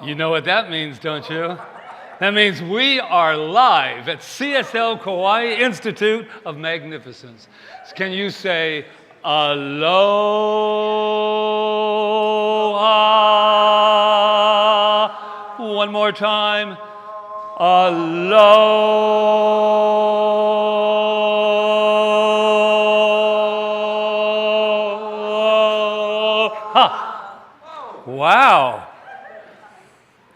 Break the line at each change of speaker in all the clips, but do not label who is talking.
You know what that means, don't you? That means we are live at CSL Kauai Institute of Magnificence. Can you say aloha? One more time. Aloha. Wow.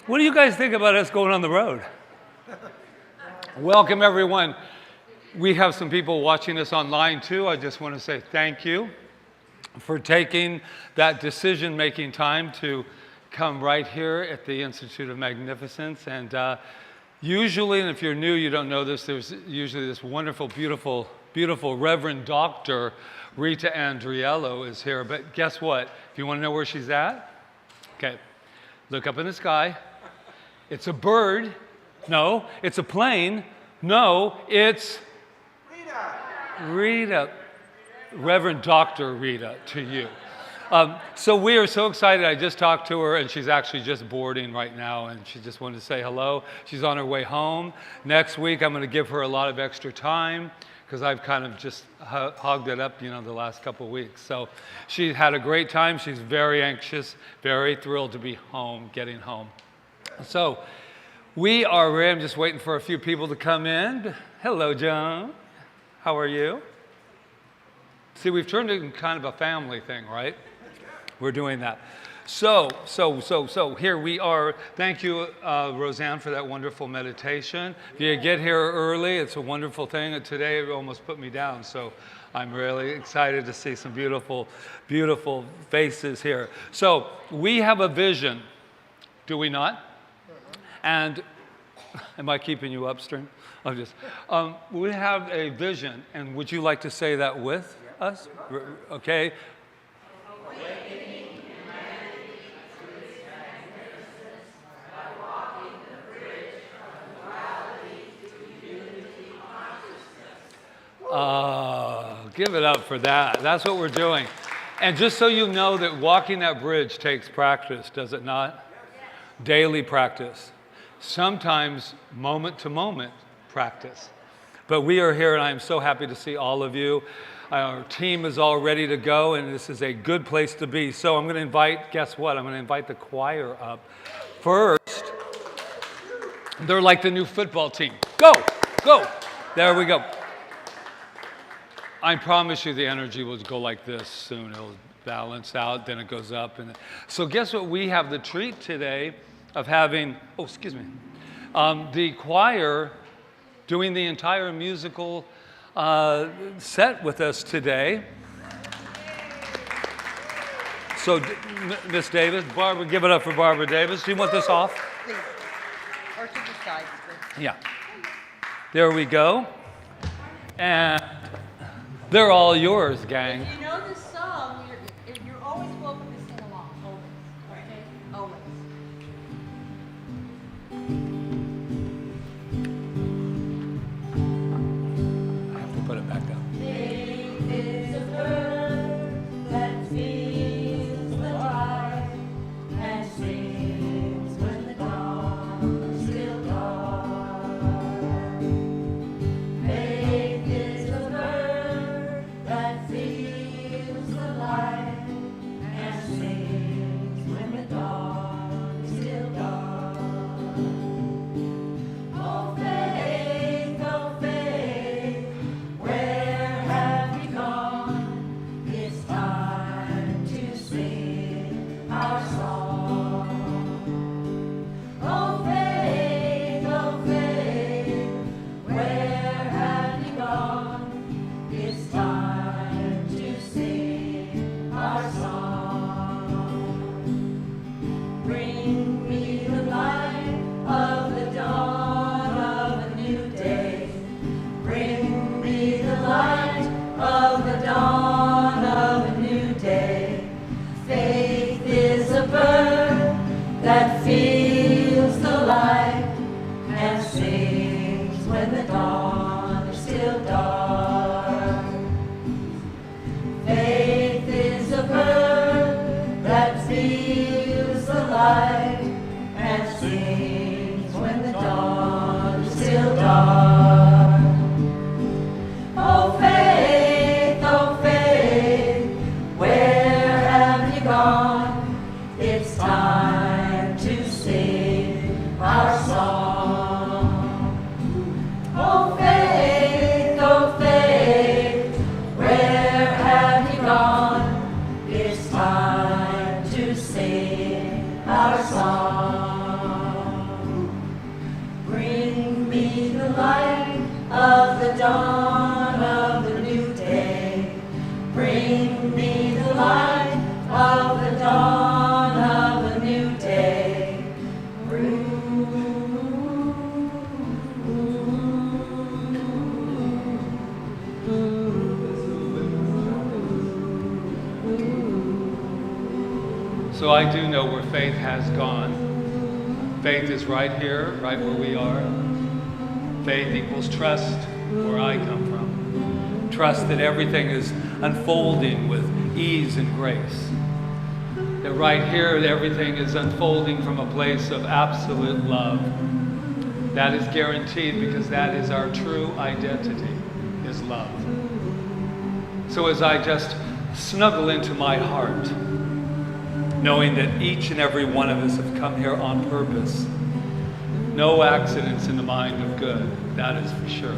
What do you guys think about us going on the road? Welcome, everyone. We have some people watching us online, too. I just want to say thank you for taking that decision-making time to come right here at the Institute of Magnificence. And usually, and if you're new, you don't know this, there's usually this wonderful, beautiful, beautiful Reverend Dr. Rita Andriello is here. But guess what? If you want to know where she's at, okay, look up in the sky. It's a bird. No. It's a plane. No. It's Rita. Reverend Dr. Rita to you. So we are so excited. I just talked to her, and she's actually just boarding right now, and she just wanted to say hello. She's on her way home. Next week, I'm going to give her a lot of extra time because I've kind of just hogged it up, the last couple of weeks. So she had a great time. She's very anxious, very thrilled to be home, getting home. So I'm just waiting for a few people to come in. Hello, John. How are you? See, we've turned it into kind of a family thing, right? We're doing that. So here we are. Thank you, Roseanne, for that wonderful meditation. If you get here early, it's a wonderful thing. Today it almost put me down, so I'm really excited to see some beautiful, beautiful faces here. So we have a vision, do we not? And am I keeping you upstream? We have a vision, and would you like to say that with us? Okay. Awakening humanity to its magnificence by walking the bridge from duality to unity consciousness. Give it up for that. That's what we're doing. And just so you know that walking that bridge takes practice, does it not? Daily practice. Sometimes moment-to-moment practice. But we are here, and I'm so happy to see all of you. Our team is all ready to go, and this is a good place to be. So I'm going to invite, guess what? I'm going to invite the choir up. First, they're like the new football team. Go, go. There we go. I promise you the energy will go like this soon. It'll balance out, then it goes up. So guess what? We have the treat today of having, the choir doing the entire musical set with us today. So, Miss Davis, Barbara, give it up for Barbara Davis. Do you want this off?
Please. Or to the side, please.
Yeah. There we go. And they're all yours, gang.
If you know this song, you're always welcome to sing along. Always. Okay? Always.
Put it back down.
Faith is a bird that feels the light and sings when the dawn is still dark. Faith is a bird that feels
So I do know where faith has gone. Faith is right here, right where we are. Faith equals trust, where I come from. Trust that everything is unfolding with ease and grace. That right here, everything is unfolding from a place of absolute love. That is guaranteed because that is our true identity, is love. So as I just snuggle into my heart, knowing that each and every one of us have come here on purpose, no accidents in the mind of good, that is for sure.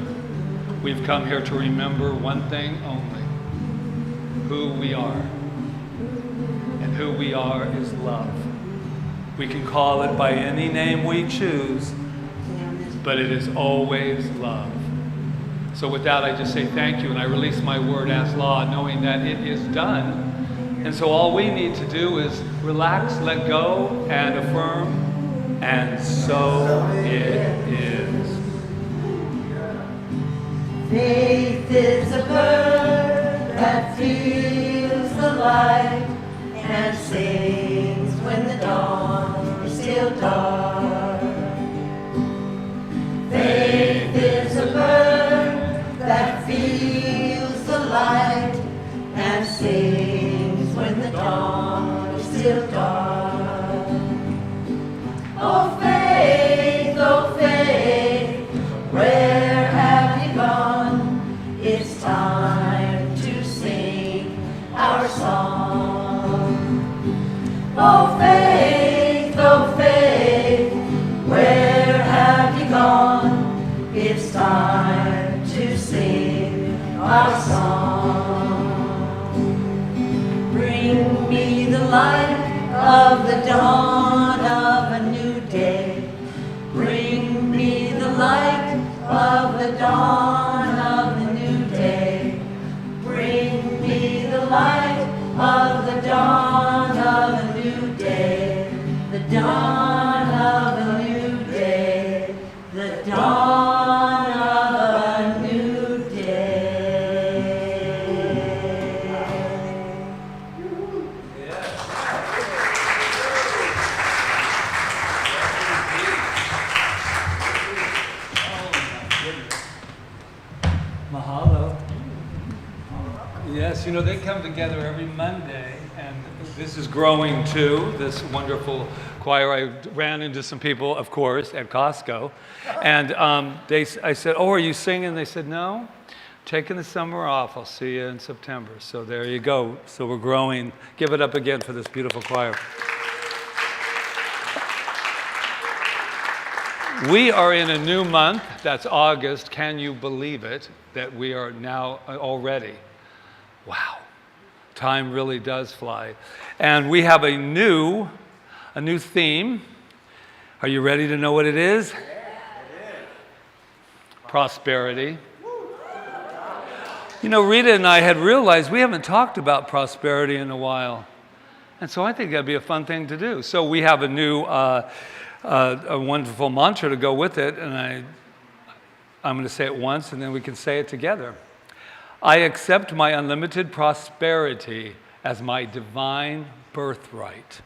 We've come here to remember one thing only, who we are. And who we are is love. We can call it by any name we choose, but it is always love. So with that, I just say thank you, and I release my word as law, knowing that it is done. And so all we need to do is relax, let go, and affirm, and so it is.
Faith is a bird that feels the light and sings when the dawn is still dark. Faith is a bird that feels the light and sings when the dawn is still dark. Oh faith, where have you gone? It's time to sing our song. Oh faith, where have you gone? It's time to sing our song. Bring me the light of the dawn of a new day. Bring me the light of the dawn of the new day. Bring me the light of the dawn of a new day. The dawn of a new day. The dawn of a new day.
Mahalo. Yes, you know, they come together every Monday, and this is growing too, this wonderful choir. I ran into some people, of course, at Costco, and I said, oh, are you singing? They said, no, taking the summer off. I'll see you in September. So there you go. So we're growing. Give it up again for this beautiful choir. We are in a new month. That's August. Can you believe it, that we are now already? Wow. Time really does fly. And we have a new theme. Are you ready to know what it is? Prosperity. You know, Rita and I had realized we haven't talked about prosperity in a while. And so I think that'd be a fun thing to do. So we have a new, a wonderful mantra to go with it. And I'm going to say it once, and then we can say it together. I accept my unlimited prosperity as my divine birthright.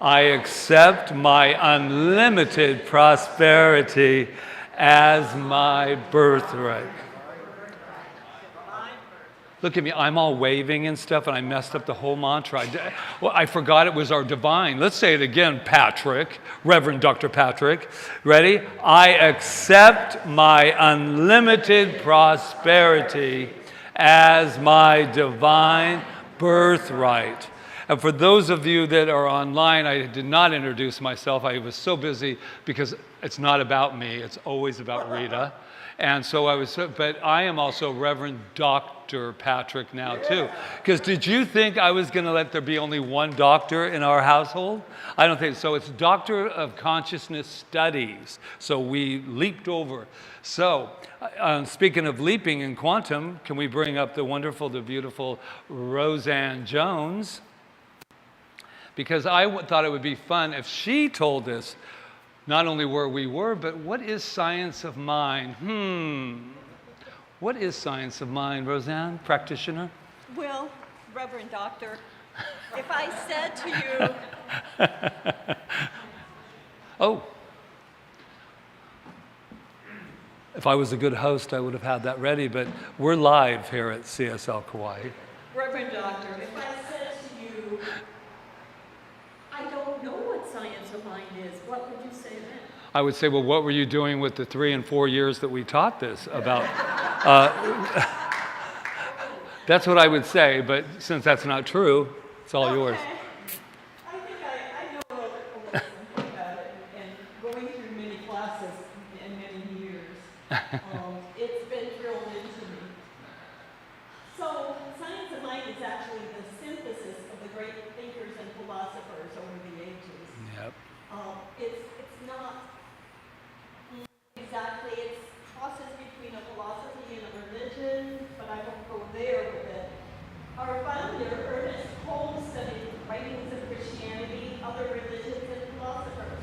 I accept my unlimited prosperity as my birthright. Look at me, I'm all waving and stuff, and I messed up the whole mantra. I forgot it was our divine. Let's say it again, Patrick, Reverend Dr. Patrick. Ready? I accept my unlimited prosperity as my divine birthright. And for those of you that are online, I did not introduce myself. I was so busy because it's not about me. It's always about Rita. And so but I am also Reverend Dr. Patrick now too. Because did you think I was going to let there be only one doctor in our household? I don't think so. It's Doctor of Consciousness Studies. So we leaped over. So speaking of leaping in quantum, can we bring up the wonderful, the beautiful Roseanne Jones? Because I thought it would be fun if she told us not only where we were, but what is science of mind? What is science of mind, Roseanne, practitioner?
Well, Reverend Doctor,
If I said to you,
Oh. If I was a good host, I would have had that ready, but we're live here at CSL Kauai.
Reverend Doctor, if I said to you, I don't know what science of mind is, what would you say then?
I would say, well, what were you doing with the 3 and 4 years that we taught this about? That's what I would say, but since that's not true, it's all yours.
I think I know a little something about it, and going through many classes and many years, it's been drilled into me. So, science of mind is actually the synthesis of the great thinkers and philosophers over the ages.
Yep.
It's not exactly, it's crosses between a philosophy and a religion, but I won't go there with it. Our founder, Ernest Holmes, studied writings of Christianity, other religions, and philosophers.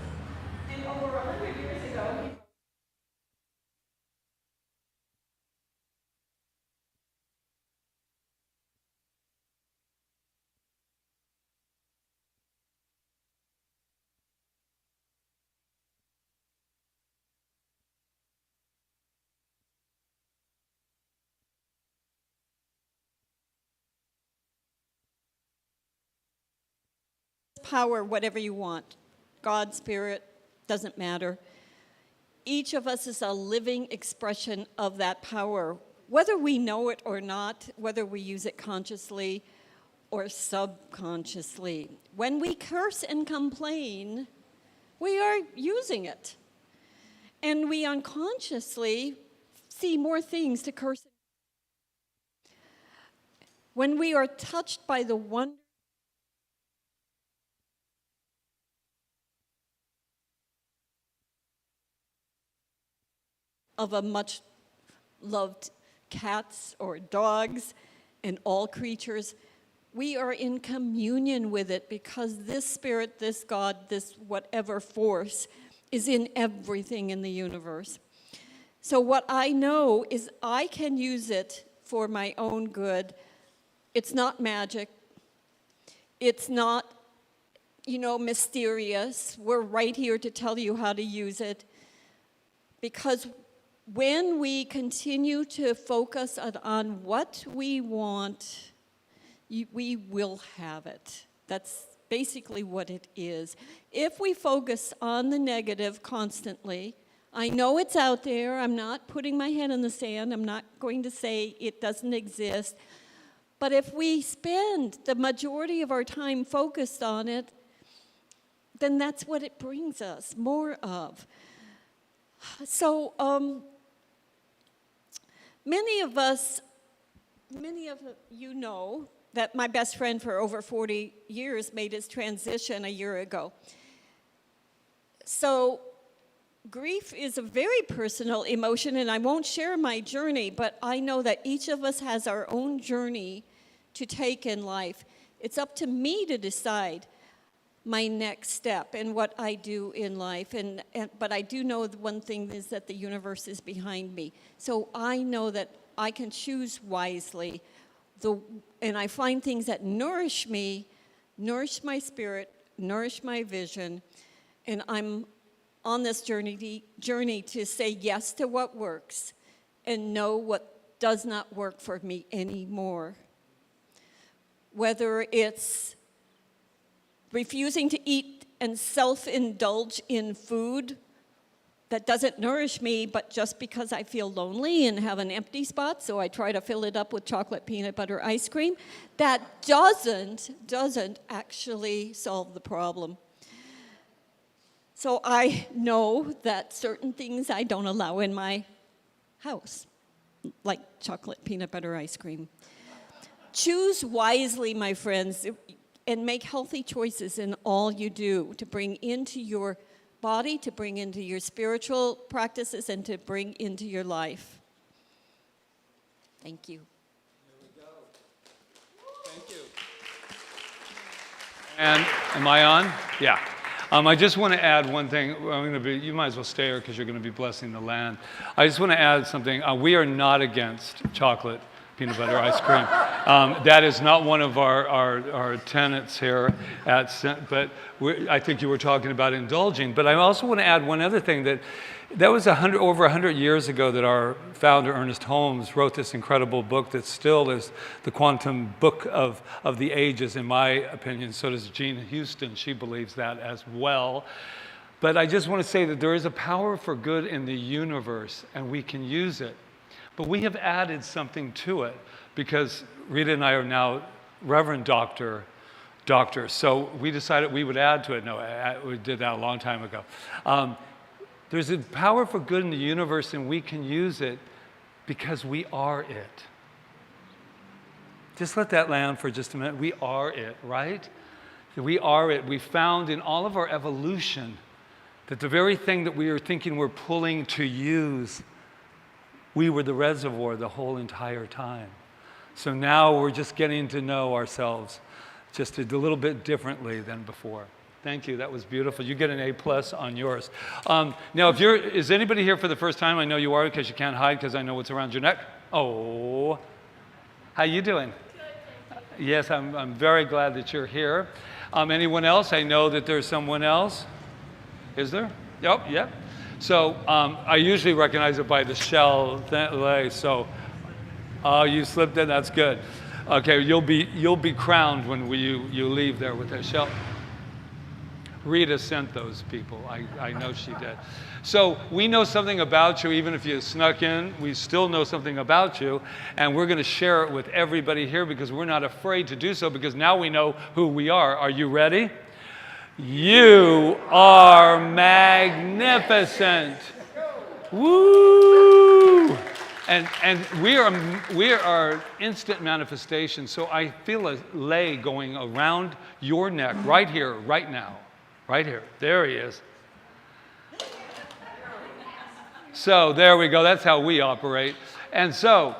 And over 100 years ago, he power, whatever you want. God, spirit, doesn't matter. Each of us is a living expression of that power, whether we know it or not, whether we use it consciously or subconsciously. When we curse and complain, we are using it. And we unconsciously see more things to curse. When we are touched by the wonder of a much loved cats or dogs and all creatures, we are in communion with it because this spirit, this God, this whatever force is in everything in the universe. So what I know is I can use it for my own good. It's not magic. It's not, mysterious. We're right here to tell you how to use it. Because when we continue to focus on what we want, we will have it. That's basically what it is. If we focus on the negative constantly, I know it's out there. I'm not putting my head in the sand. I'm not going to say it doesn't exist. But if we spend the majority of our time focused on it, then that's what it brings us more of. So, many of you know that my best friend for over 40 years made his transition a year ago. So grief is a very personal emotion, and I won't share my journey, but I know that each of us has our own journey to take in life. It's up to me to decide my next step and what I do in life. But I do know the one thing is that the universe is behind me. So I know that I can choose wisely. And I find things that nourish me, nourish my spirit, nourish my vision. And I'm on this journey to say yes to what works and no what does not work for me anymore. Whether it's refusing to eat and self-indulge in food that doesn't nourish me, but just because I feel lonely and have an empty spot, so I try to fill it up with chocolate peanut butter ice cream, that doesn't actually solve the problem. So I know that certain things I don't allow in my house, like chocolate peanut butter ice cream. Choose wisely, my friends, and make healthy choices in all you do to bring into your body, to bring into your spiritual practices, and to bring into your life. Thank you.
There we go. Thank you. And am I on? Yeah. I just want to add one thing. You might as well stay here because you're going to be blessing the land. I just want to add something. We are not against chocolate peanut butter ice cream. That is not one of our tenets here but I think you were talking about indulging. But I also want to add one other thing, that was over 100 years ago that our founder, Ernest Holmes, wrote this incredible book that still is the quantum book of the ages, in my opinion. So does Jean Houston. She believes that as well. But I just want to say that there is a power for good in the universe, and we can use it. But we have added something to it, because Rita and I are now Reverend doctors. So we decided we would add to it. No, we did that a long time ago. There's a power for good in the universe, and we can use it because we are it. Just let that land for just a minute. We are it, right? We are it. We found in all of our evolution that the very thing that we are thinking we're pulling to use, we were the reservoir the whole entire time. So now we're just getting to know ourselves just a little bit differently than before. Thank you, that was beautiful. You get an A+ on yours. Now, is anybody here for the first time? I know you are, because you can't hide, because I know what's around your neck. Oh, how you doing? Good. Yes, I'm very glad that you're here. Anyone else? I know that there's someone else. Is there? Yep. So I usually recognize it by the shell lay. So, you slipped in. That's good. Okay, you'll be crowned when you leave there with that shell. Rita sent those people. I know she did. So we know something about you, even if you snuck in. We still know something about you, and we're going to share it with everybody here because we're not afraid to do so, because now we know who we are. Are you ready? You are magnificent. Woo! And we are instant manifestation. So I feel a lay going around your neck, right here, right now. Right here. There he is. So there we go. That's how we operate. And so,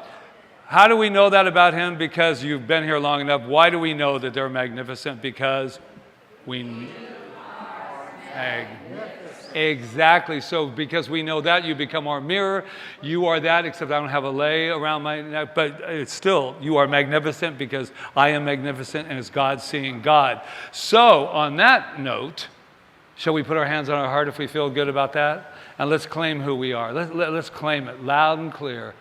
how do we know that about him? Because you've been here long enough. Why do we know that they're magnificent? Because we... Exactly. So because we know that, you become our mirror. You are that, except I don't have a lay around my neck. But it's still, you are magnificent because I am magnificent, and it's God seeing God. So on that note, shall we put our hands on our heart if we feel good about that? And let's claim who we are. Let's claim it loud and clear.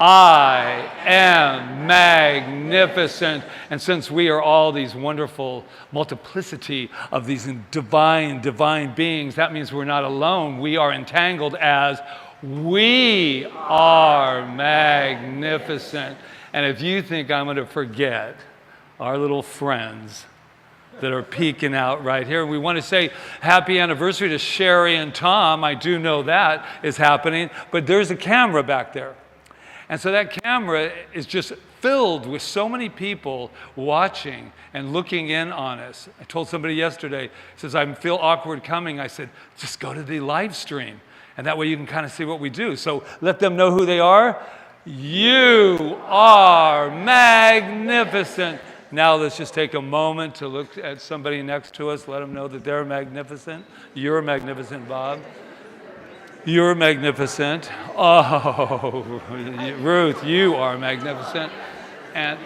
I am magnificent. And since we are all these wonderful multiplicity of these divine beings, that means we're not alone. We are entangled as we are magnificent. And if you think I'm going to forget our little friends that are peeking out right here, we want to say happy anniversary to Sherry and Tom. I do know that is happening, but there's a camera back there. And so that camera is just filled with so many people watching and looking in on us. I told somebody yesterday, says, I feel awkward coming. I said, just go to the live stream, and that way you can kind of see what we do. So let them know who they are. You are magnificent. Now let's just take a moment to look at somebody next to us, let them know that they're magnificent. You're magnificent, Bob. You're magnificent. Oh, Ruth, you are magnificent. And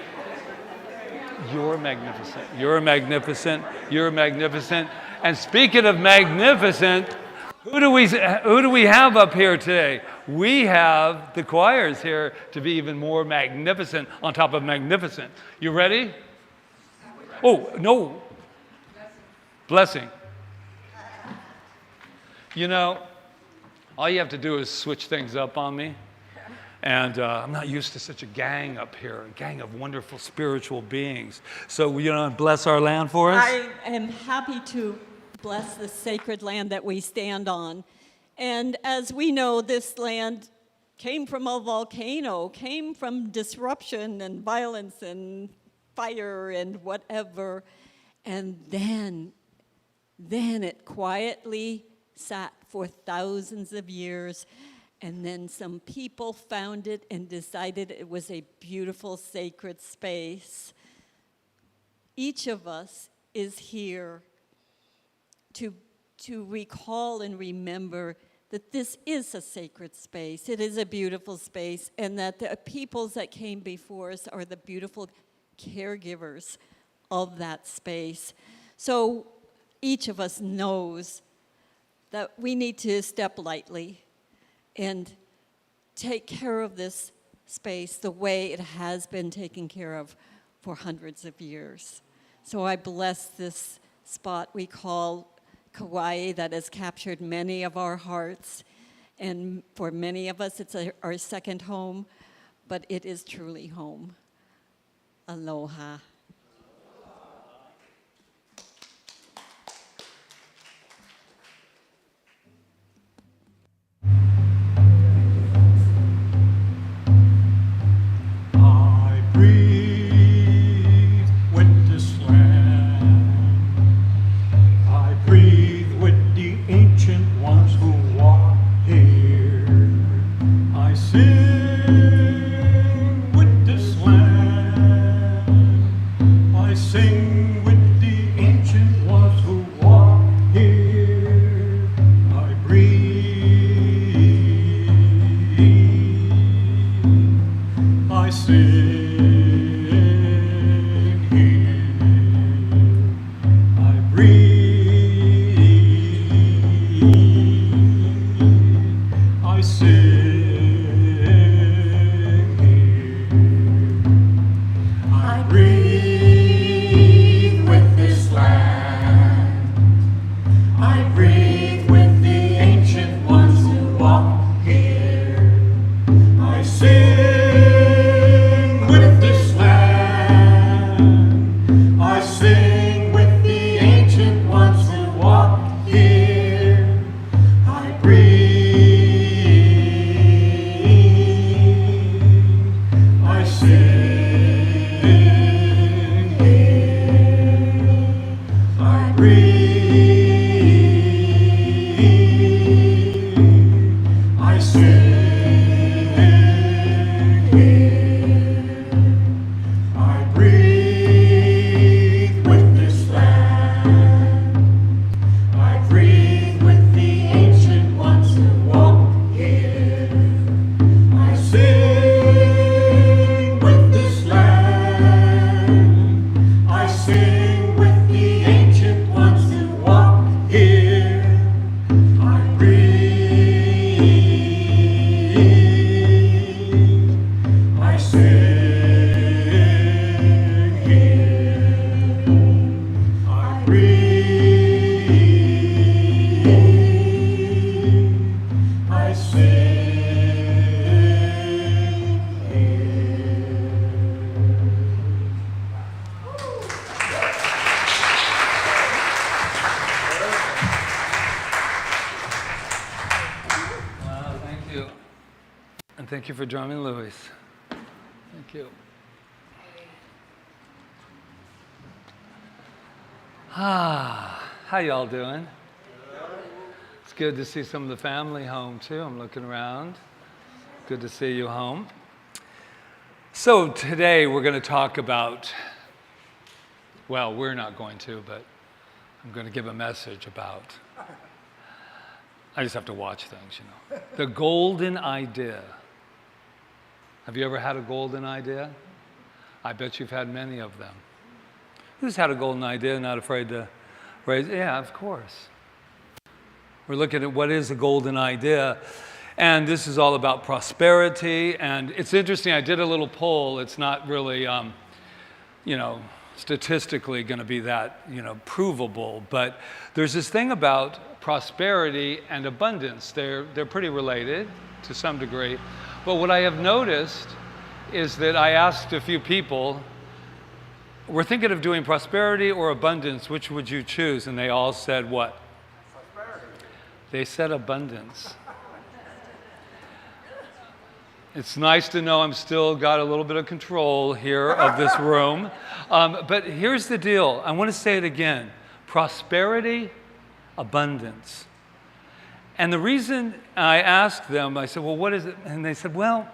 you're magnificent. You're magnificent. You're magnificent. And speaking of magnificent, who do we have up here today? We have the choirs here to be even more magnificent on top of magnificent. You ready? Oh, no. Blessing. You know, all you have to do is switch things up on me. And I'm not used to such a gang up here, a gang of wonderful spiritual beings. So, bless our land for us?
I am happy to bless the sacred land that we stand on. And as we know, this land came from a volcano, came from disruption and violence and fire and whatever. And then it quietly sat for thousands of years, and then some people found it and decided it was a beautiful sacred space. Each of us is here to recall and remember that this is a sacred space. It is a beautiful space, and that the peoples that came before us are the beautiful caregivers of that space. So each of us knows that we need to step lightly and take care of this space the way it has been taken care of for hundreds of years. So I bless this spot we call Kauai that has captured many of our hearts. And for many of us, it's our second home, but it is truly home. Aloha.
I breathe with this land. I breathe with the ancient ones who walk here. I sing with this land. I sing with the ancient ones who walk here. I breathe. I sing here. I breathe. I sing here. I breathe with this land. I breathe with the ancient ones who walk here. I sing with this land. I sing with the ancient ones who walk here. I breathe. I sing here. I breathe. I sing here. I breathe with this land. I breathe with the ancient ones who walk here. I sing with this land. I sing with the ancient ones who walk here. I breathe. I sing here. I breathe. I sing here.
Wow, thank you. And thank you for drumming, Louis. Thank you. How y'all doing? It's good to see some of the family home too. I'm looking around. Good to see you home. So today we're going to talk about, well, we're not going to, but I'm going to give a message about, I just have to watch things, you know. The golden idea. Have you ever had a golden idea? I bet you've had many of them. Who's had a golden idea, not afraid to raise? Yeah, of course. We're looking at what is a golden idea. And this is all about prosperity. And it's interesting, I did a little poll. It's not really, you know, statistically going to be that, you know, provable. But there's this thing about prosperity and abundance. They're pretty related to some degree. But what I have noticed is that I asked a few people, we're thinking of doing prosperity or abundance, which would you choose? And they all said what? Prosperity. They said abundance. It's nice to know I'm still got a little bit of control here of this room. But here's the deal. I want to say it again. Prosperity, abundance. And the reason I asked them, I said, well, what is it? And they said, well,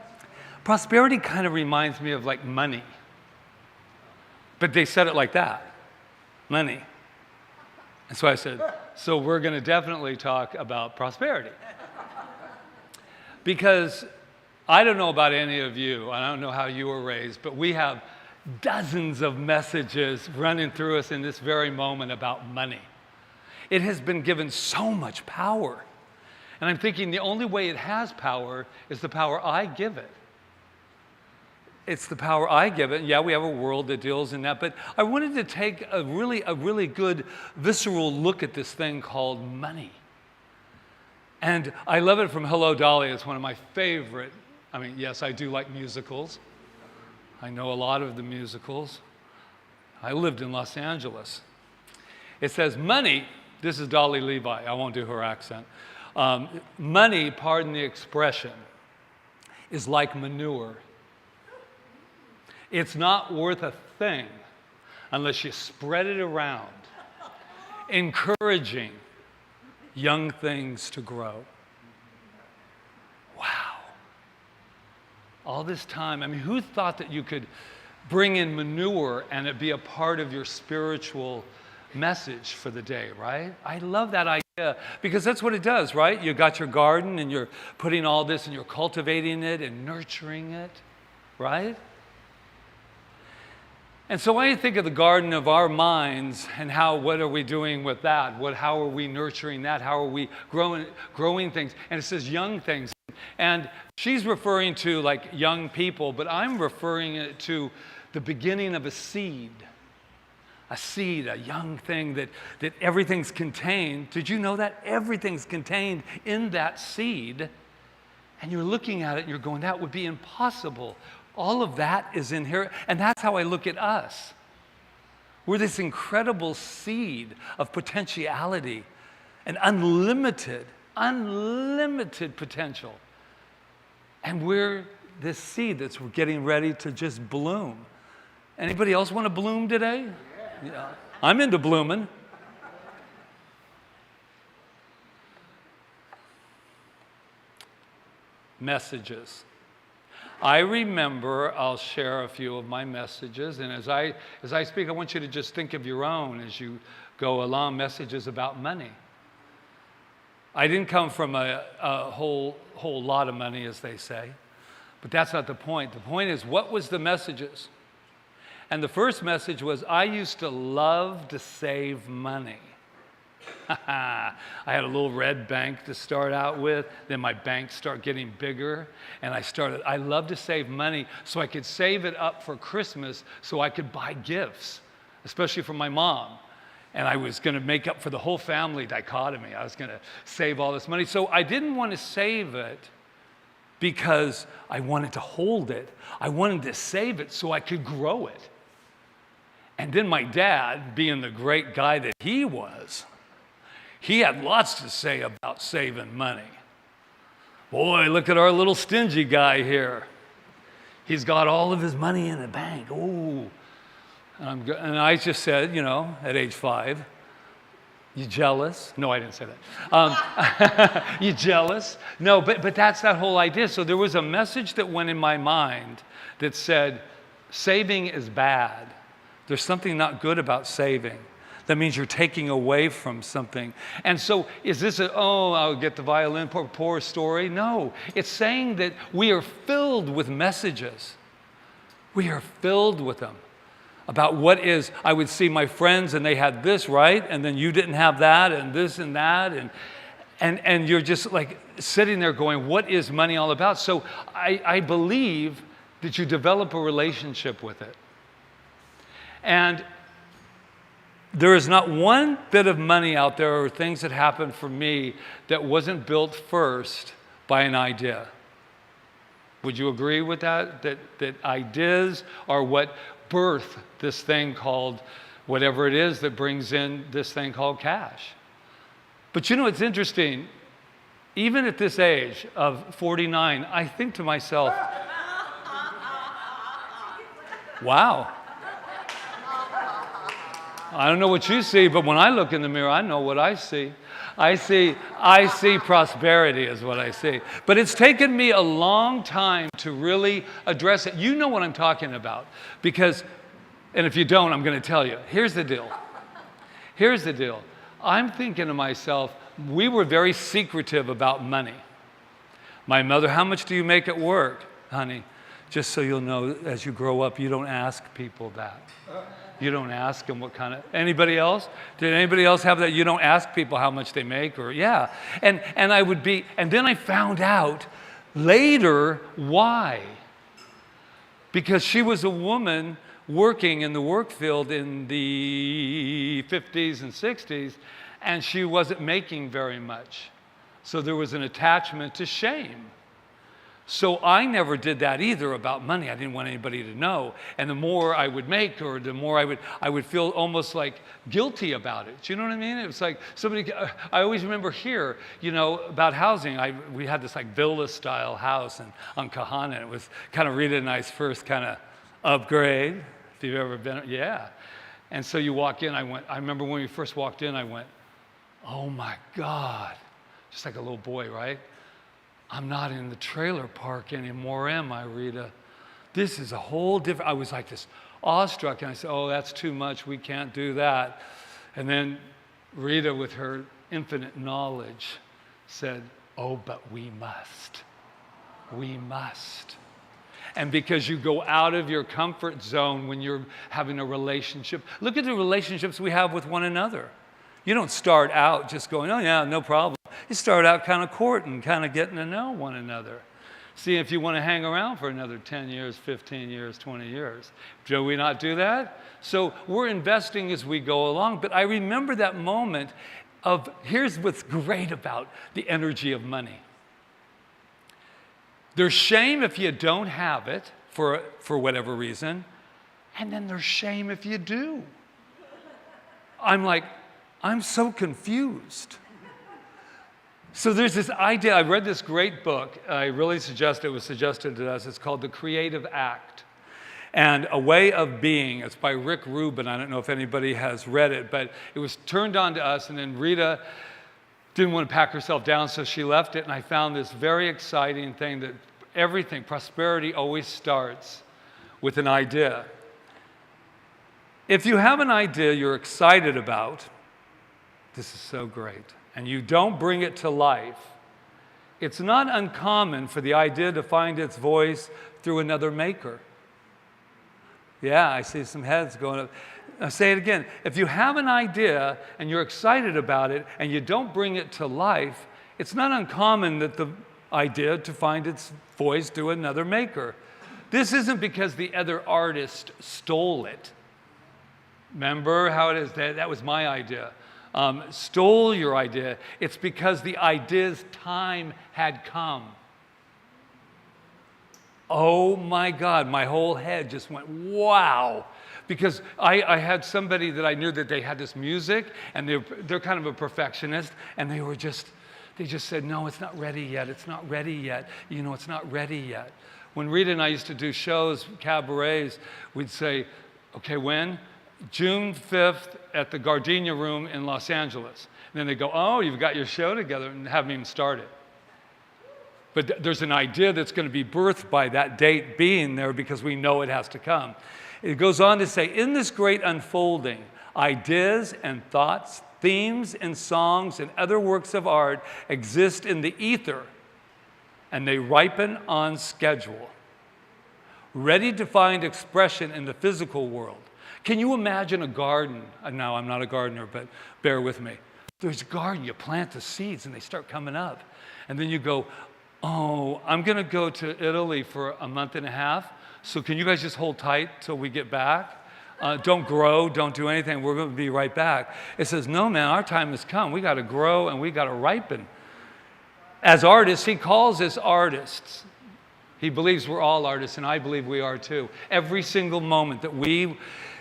prosperity kind of reminds me of like money. But they said it like that, money. And so I said, so we're going to definitely talk about prosperity. Because I don't know about any of you, I don't know how you were raised, but we have dozens of messages running through us in this very moment about money. It has been given so much power. And I'm thinking the only way it has power is the power I give it. It's the power I give it. Yeah, we have a world that deals in that, but I wanted to take a really good visceral look at this thing called money. And I love it from Hello, Dolly. It's one of my favorite. I mean, yes, I do like musicals. I know a lot of the musicals. I lived in Los Angeles. It says, money, this is Dolly Levi. I won't do her accent. Money, pardon the expression, is like manure. It's not worth a thing unless you spread it around, encouraging young things to grow. Wow. All this time, I mean, who thought that you could bring in manure and it be a part of your spiritual message for the day, right? I love that idea because that's what it does, right? You got your garden and you're putting all this and you're cultivating it and nurturing it, right? And so I think of the garden of our minds and what are we doing with that? How are we nurturing that? How are we growing things? And it says young things. And she's referring to like young people, but I'm referring it to the beginning of a seed. A seed, a young thing that everything's contained. Did you know that? Everything's contained in that seed. And you're looking at it and you're going, that would be impossible. All of that is in here, and that's how I look at us. We're this incredible seed of potentiality and unlimited potential. And we're this seed that's getting ready to just bloom. Anybody else want to bloom today? Yeah. I'm into blooming. Messages. I remember, I'll share a few of my messages, and as I speak, I want you to just think of your own as you go along, messages about money. I didn't come from a whole lot of money, as they say, but that's not the point. The point is, what was the messages? And the first message was, I used to love to save money. I had a little red bank to start out with. Then my bank started getting bigger. And I love to save money so I could save it up for Christmas so I could buy gifts, especially for my mom. And I was going to make up for the whole family dichotomy. I was going to save all this money. So I didn't want to save it because I wanted to hold it. I wanted to save it so I could grow it. And then my dad, being the great guy that he was, he had lots to say about saving money. Boy, look at our little stingy guy here. He's got all of his money in the bank. Ooh. And I just said, at age 5, you jealous? No, I didn't say that. You jealous? No, but that's that whole idea. So there was a message that went in my mind that said, saving is bad. There's something not good about saving. That means you're taking away from something. And so is this I'll get the violin, poor story? No, it's saying that we are filled with messages. We are filled with them about what is, I would see my friends and they had this, right? And then you didn't have that and this and that. And you're just like sitting there going, what is money all about? So I believe that you develop a relationship with it. And there is not one bit of money out there or things that happened for me that wasn't built first by an idea. Would you agree with that? That ideas are what birth this thing called, whatever it is that brings in this thing called cash. But it's interesting. Even at this age of 49, I think to myself, wow. I don't know what you see, but when I look in the mirror, I know what I see. I see prosperity is what I see. But it's taken me a long time to really address it. You know what I'm talking about. Because, and if you don't, I'm going to tell you. Here's the deal. I'm thinking to myself, we were very secretive about money. My mother, how much do you make at work, honey? Just so you'll know, as you grow up, you don't ask people that. You don't ask them what kind of, anybody else? Did anybody else have that? You don't ask people how much they make or, yeah. And then I found out later why. Because she was a woman working in the work field in the 50s and 60s, and she wasn't making very much. So there was an attachment to shame. So I never did that either about money. I didn't want anybody to know. And the more I would make, or the more I would feel almost like guilty about it. Do you know what I mean? It was like somebody, I always remember here, you know, about housing. We had this like villa-style house on Kahana. It was kind of Rita and I's first kind of upgrade, if you've ever been, yeah. And so you walk in, I remember when we first walked in, I went, oh my God. Just like a little boy, right? I'm not in the trailer park anymore, am I, Rita? This is a whole different, I was like this awestruck, and I said, oh, that's too much, we can't do that. And then Rita, with her infinite knowledge, said, oh, but we must. We must. And because you go out of your comfort zone when you're having a relationship, look at the relationships we have with one another. You don't start out just going, oh yeah, no problem. You start out kind of courting, kind of getting to know one another. See if you want to hang around for another 10 years, 15 years, 20 years. Do we not do that? So we're investing as we go along. But I remember that moment of, here's what's great about the energy of money. There's shame if you don't have it for whatever reason. And then there's shame if you do. I'm so confused. So there's this idea, I read this great book, I really suggest it was suggested to us, it's called The Creative Act, and A Way of Being. It's by Rick Rubin. I don't know if anybody has read it, but it was turned on to us, and then Rita didn't want to pack herself down, so she left it, and I found this very exciting thing that everything, prosperity always starts with an idea. If you have an idea you're excited about, this is so great, and you don't bring it to life, it's not uncommon for the idea to find its voice through another maker. Yeah, I see some heads going up. I'll say it again. If you have an idea and you're excited about it and you don't bring it to life, it's not uncommon that the idea to find its voice through another maker. This isn't because the other artist stole it. Remember how it is? That was my idea. Stole your idea. It's because the idea's time had come. Oh my God, my whole head just went, wow. Because I had somebody that I knew that they had this music, and they're kind of a perfectionist, and they just said, no, it's not ready yet, it's not ready yet, you know, it's not ready yet. When Rita and I used to do shows, cabarets, we'd say, okay, when? June 5th at the Gardenia Room in Los Angeles. And then they go, oh, you've got your show together, and haven't even started. But there's an idea that's going to be birthed by that date being there because we know it has to come. It goes on to say, in this great unfolding, ideas and thoughts, themes and songs and other works of art exist in the ether, and they ripen on schedule, ready to find expression in the physical world. Can you imagine a garden? Now, I'm not a gardener, but bear with me. There's a garden, you plant the seeds and they start coming up. And then you go, oh, I'm gonna go to Italy for a month and a half, so can you guys just hold tight till we get back? Don't grow, don't do anything, we're gonna be right back. It says, no man, our time has come. We gotta grow and we gotta ripen. As artists, he calls us artists. He believes we're all artists, and I believe we are too. Every single moment that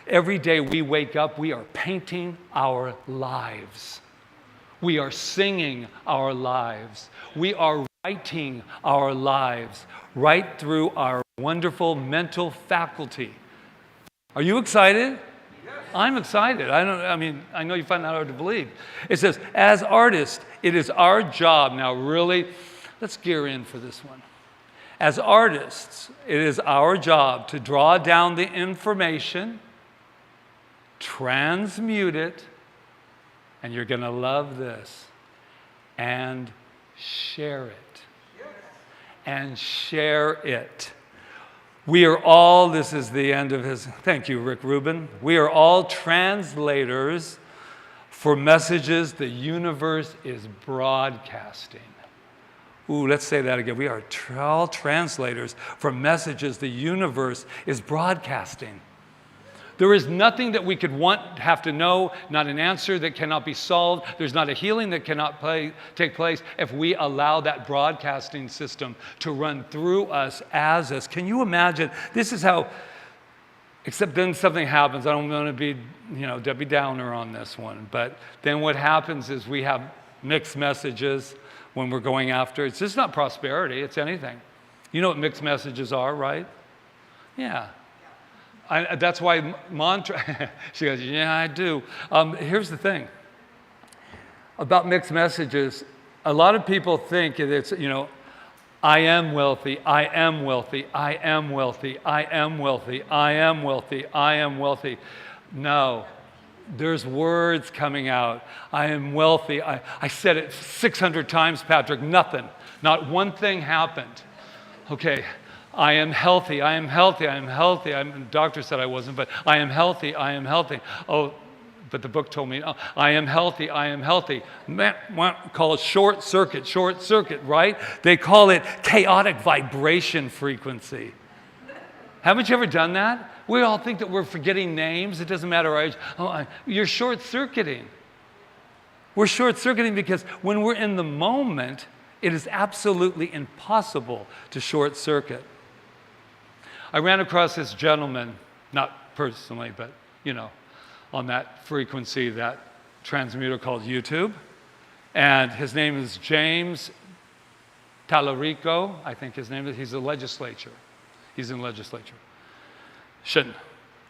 every day we wake up, we are painting our lives. We are singing our lives. We are writing our lives right through our wonderful mental faculty. Are you excited? Yes. I'm excited. I know you find that hard to believe. It says, as artists, it is our job. Now really, let's gear in for this one. As artists, it is our job to draw down the information, transmute it, and you're going to love this, and share it. And share it. We are all, this is the end of his, thank you, Rick Rubin. We are all translators for messages the universe is broadcasting. Ooh, let's say that again. We are all translators for messages the universe is broadcasting. There is nothing that we could have to know, not an answer that cannot be solved. There's not a healing that cannot take place if we allow that broadcasting system to run through us as us. Can you imagine? This is how, except then something happens. I don't want to be, Debbie Downer on this one. But then what happens is we have mixed messages when we're going after. It's just not prosperity. It's anything. You know what mixed messages are, right? Yeah. That's why mantra, she goes, yeah, I do. Here's the thing about mixed messages. A lot of people think it's, I am wealthy, I am wealthy, I am wealthy, I am wealthy, I am wealthy, I am wealthy. No, there's words coming out. I am wealthy. I said it 600 times, Patrick, nothing. Not one thing happened. Okay. I am healthy, I am healthy, I am healthy. The doctor said I wasn't, but I am healthy, I am healthy. Oh, but the book told me, oh, I am healthy, I am healthy. Call it short circuit, right? They call it chaotic vibration frequency. Haven't you ever done that? We all think that we're forgetting names. It doesn't matter our age. Oh, you're short-circuiting. We're short-circuiting because when we're in the moment, it is absolutely impossible to short-circuit. I ran across this gentleman, not personally, but, on that frequency, that transmuter called YouTube. And his name is James Tallarico, I think his name is. He's a legislature. He's in legislature. Shouldn't.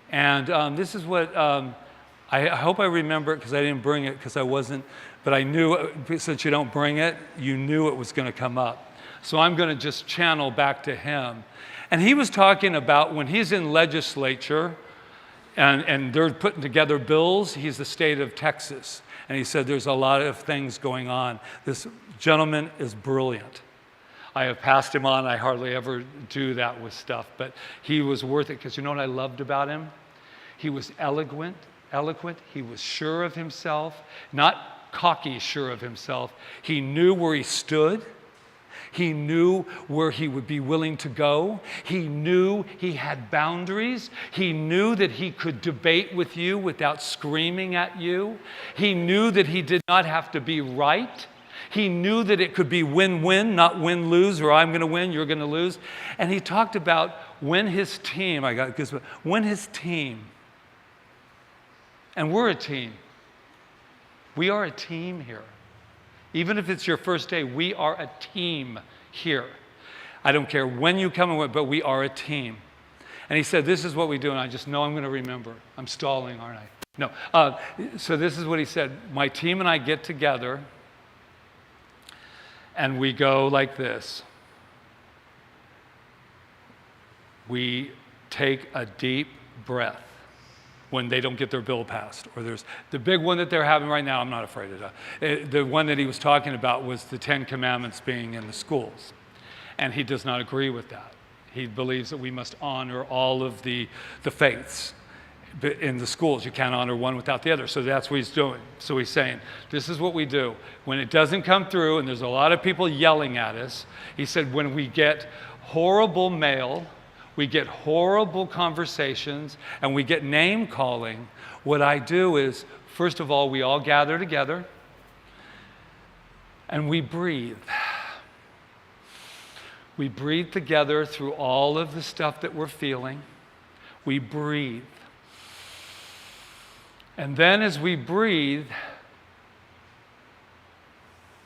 And this is what, I hope I remember it because I didn't bring it because I wasn't, but I knew, since you don't bring it, you knew it was going to come up. So I'm going to just channel back to him. And he was talking about when he's in legislature and they're putting together bills, he's the state of Texas. And he said there's a lot of things going on. This gentleman is brilliant. I have passed him on. I hardly ever do that with stuff. But he was worth it because you know what I loved about him? He was eloquent. He was sure of himself, not cocky sure of himself. He knew where he stood. He knew where he would be willing to go. He knew he had boundaries. He knew that he could debate with you without screaming at you. He knew that he did not have to be right. He knew that it could be win-win, not win-lose, or I'm going to win, you're going to lose. And he talked about when his team, when his team, and we're a team. We are a team here. Even if it's your first day, we are a team here. I don't care when you come and what, but we are a team. And he said, this is what we do, and I just know I'm going to remember. I'm stalling, aren't I? No. So this is what he said. My team and I get together, and we go like this. We take a deep breath when they don't get their bill passed. Or there's the big one that they're having right now, I'm not afraid of that. The one that he was talking about was the 10 Commandments being in the schools. And he does not agree with that. He believes that we must honor all of the faiths in the schools. You can't honor one without the other. So that's what he's doing. So he's saying, this is what we do. When it doesn't come through, and there's a lot of people yelling at us, he said, when we get horrible mail, we get horrible conversations, and we get name calling, what I do is, first of all, we all gather together, and we breathe. We breathe together through all of the stuff that we're feeling. We breathe. And then as we breathe,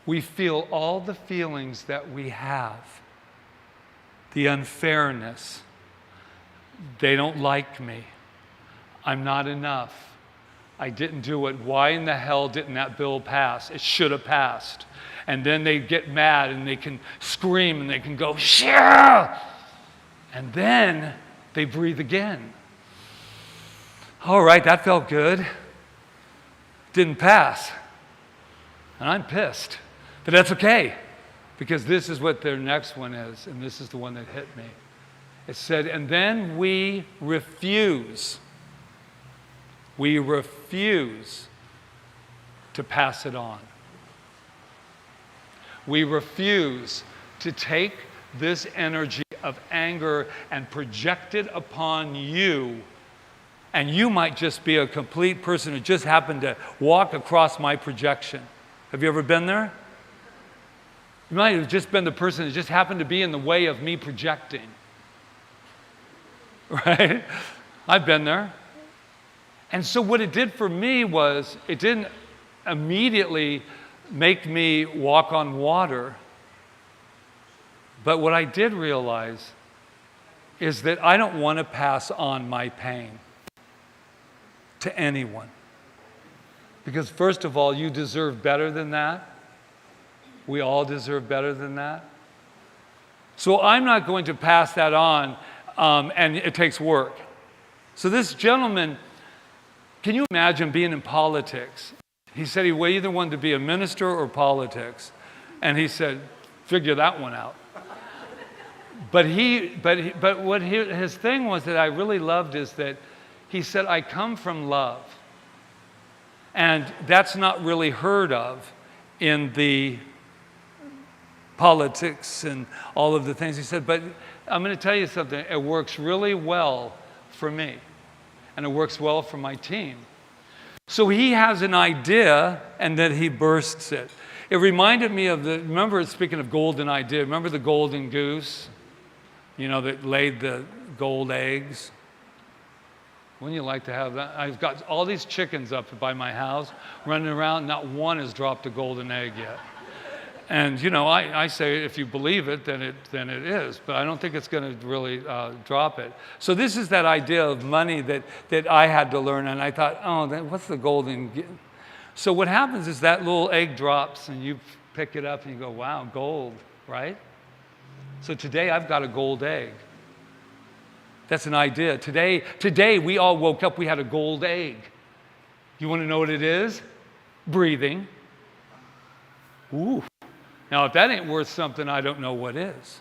we feel all the feelings that we have. The unfairness. They don't like me. I'm not enough. I didn't do it. Why in the hell didn't that bill pass? It should have passed. And then they get mad and they can scream and they can go, yeah! And then they breathe again. All right, that felt good. Didn't pass. And I'm pissed. But that's okay, because this is what their next one is, and this is the one that hit me. It said, and then we refuse to pass it on. We refuse to take this energy of anger and project it upon you. And you might just be a complete person who just happened to walk across my projection. Have you ever been there? You might have just been the person that just happened to be in the way of me projecting. Right? I've been there. And so what it did for me was, it didn't immediately make me walk on water. But what I did realize is that I don't want to pass on my pain to anyone. Because first of all, you deserve better than that. We all deserve better than that. So I'm not going to pass that on, and it takes work. So this gentleman, can you imagine being in politics? He said he either wanted to be a minister or politics. And he said, figure that one out. But what his thing was that I really loved is that he said, I come from love. And that's not really heard of in the politics and all of the things. He said, but I'm going to tell you something. It works really well for me. And it works well for my team. So he has an idea, and then he bursts it. It reminded me of remember, speaking of golden idea, remember the golden goose? You know, that laid the gold eggs? Wouldn't you like to have that? I've got all these chickens up by my house running around. Not one has dropped a golden egg yet. And, you know, I say if you believe it, then it is. But I don't think it's going to really drop it. So this is that idea of money that I had to learn. And I thought, oh, what's the golden? So what happens is that little egg drops and you pick it up and you go, wow, gold, right? So today I've got a gold egg. That's an idea. Today we all woke up, we had a gold egg. You want to know what it is? Breathing. Ooh. Now, if that ain't worth something, I don't know what is.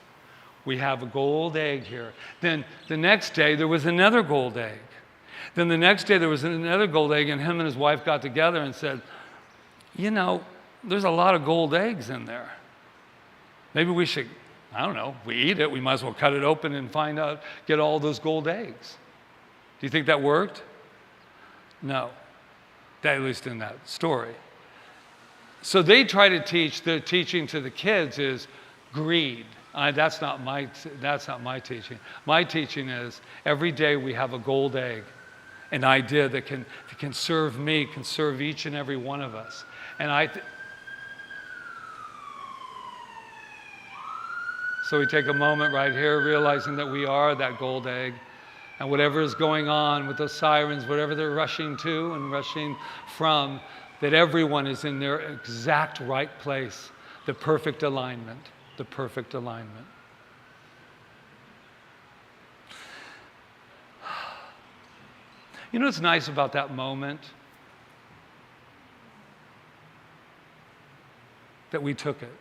We have a gold egg here. Then the next day, there was another gold egg. Then the next day, there was another gold egg, and him and his wife got together and said, you know, there's a lot of gold eggs in there. Maybe we should, I don't know, we eat it, we might as well cut it open and find out, get all those gold eggs. Do you think that worked? No. At least in that story. So they try to teach, the teaching to the kids is greed. That's not my teaching. My teaching is every day we have a gold egg, an idea that can serve me, can serve each and every one of us. And so we take a moment right here, realizing that we are that gold egg. And whatever is going on with those sirens, whatever they're rushing to and rushing from, that everyone is in their exact right place, the perfect alignment, the perfect alignment. You know what's nice about that moment? That we took it.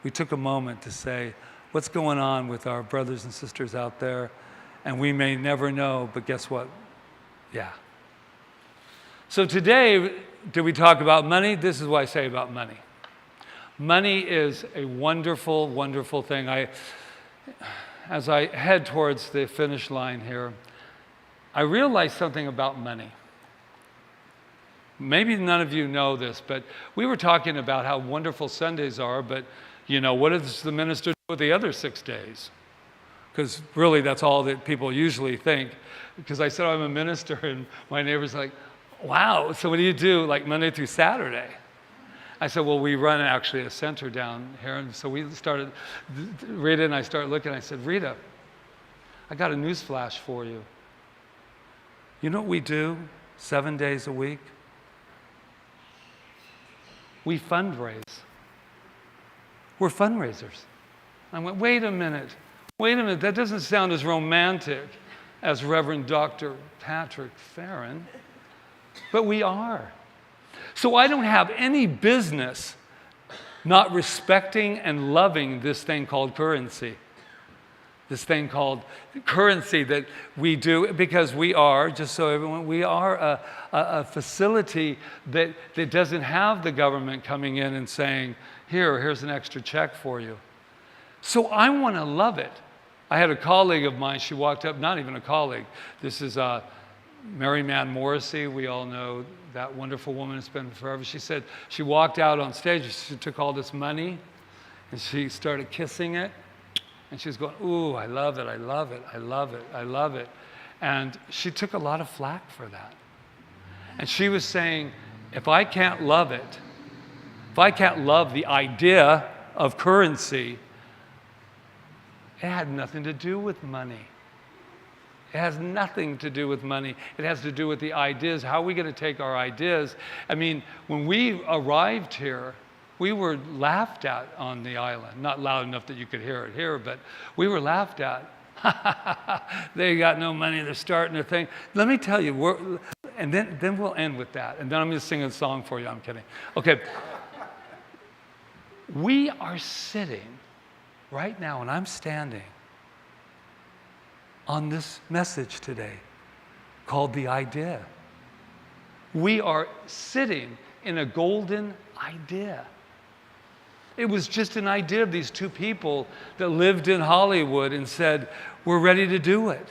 We took a moment to say, what's going on with our brothers and sisters out there? And we may never know, but guess what? Yeah. So today, did we talk about money? This is what I say about money. Money is a wonderful, wonderful thing. As I head towards the finish line here, I realized something about money. Maybe none of you know this, but we were talking about how wonderful Sundays are, but you know, what does the minister do with the other 6 days? Because really that's all that people usually think. Because I said, I'm a minister, and my neighbor's like, wow, so what do you do like Monday through Saturday? I said, well, we run actually a center down here. And so we started, Rita and I started looking. I said, Rita, I got a news flash for you. You know what we do 7 days a week? We fundraise. We're fundraisers. I went, wait a minute, that doesn't sound as romantic as Reverend Dr. Patrick Feren, but we are. So I don't have any business not respecting and loving this thing called currency. this thing called currency that we do, because we are, just so everyone, we are a facility that doesn't have the government coming in and saying, here's an extra check for you. So I want to love it. I had a colleague of mine, she walked up, not even a colleague, this is Mary Mann Morrissey, we all know that wonderful woman who's been forever. She said, she walked out on stage, she took all this money, and she started kissing it. And she's going, ooh, I love it, I love it, I love it, I love it. And she took a lot of flack for that. And she was saying, if I can't love it, if I can't love the idea of currency, it had nothing to do with money. It has nothing to do with money. It has to do with the ideas. How are we going to take our ideas? I mean, when we arrived here, we were laughed at on the island. Not loud enough that you could hear it here, but we were laughed at. They got no money, they're starting a thing. Let me tell you, and then we'll end with that. And then I'm going to sing a song for you. I'm kidding. Okay. We are sitting right now, and I'm standing on this message today called The Idea. We are sitting in a golden idea. It was just an idea of these two people that lived in Hollywood and said, we're ready to do it.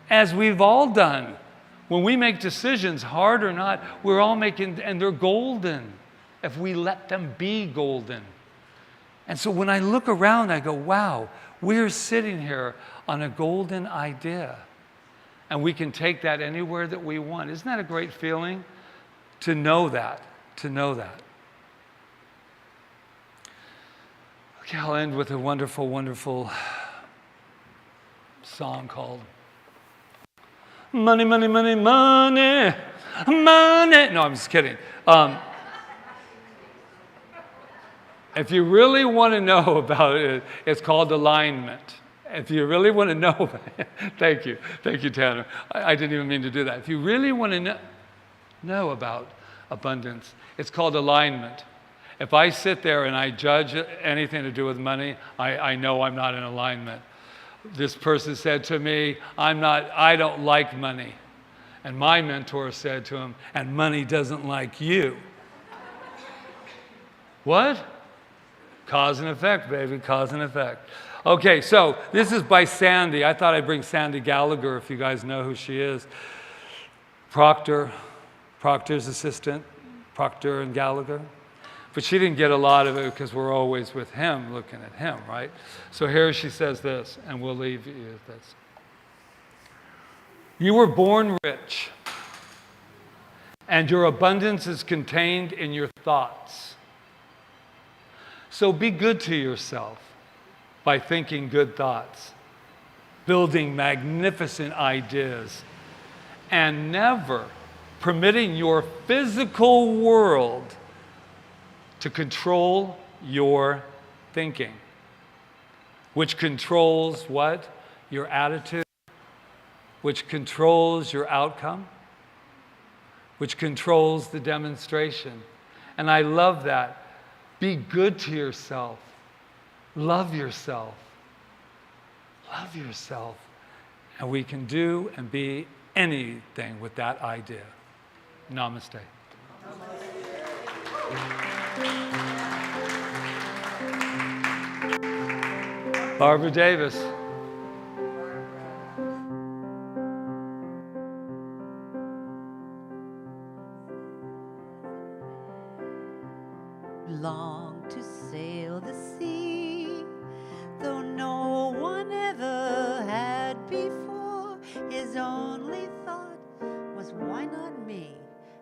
As we've all done. When we make decisions, hard or not, we're all making, and they're golden if we let them be golden. And so when I look around, I go, wow, we're sitting here on a golden idea. And we can take that anywhere that we want. Isn't that a great feeling? To know that, to know that. Okay, I'll end with a wonderful, wonderful song called Money, Money, Money, Money, Money. No, I'm just kidding. If you really want to know about it, it's called alignment. If you really want to know, thank you, Tanner. I didn't even mean to do that. If you really want to know about abundance, it's called alignment. If I sit there and I judge anything to do with money, I know I'm not in alignment. This person said to me, I don't like money. And my mentor said to him, and money doesn't like you. What? Cause and effect, baby, cause and effect. Okay, so this is by Sandy. I thought I'd bring Sandy Gallagher, if you guys know who she is. Proctor's assistant, Proctor and Gallagher. But she didn't get a lot of it because we're always with him, looking at him, right? So here she says this, and we'll leave you with this. You were born rich, and your abundance is contained in your thoughts. So be good to yourself by thinking good thoughts, building magnificent ideas, and never permitting your physical world to control your thinking, which controls what? Your attitude, which controls your outcome, which controls the demonstration. And I love that. Be good to yourself. Love yourself. Love yourself. And we can do and be anything with that idea. Namaste. Barbara Davis.
Long to sail the sea, though no one ever had before. His only thought was, why not me?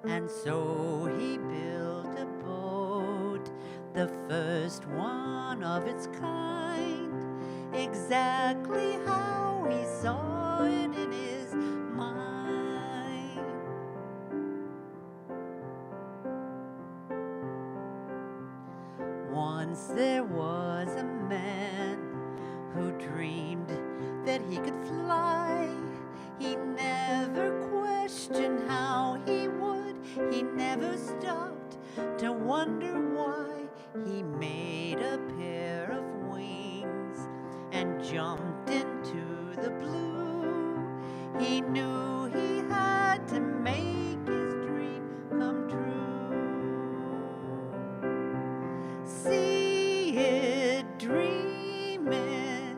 And so he built a boat, the first one of its kind, exactly how he saw it in his mind. Once there was a man who dreamed that he could fly. He never questioned how he would. He never stopped to wonder why. He made a pair of wings and jumped He knew he had to make his dream come true. See it, dream it,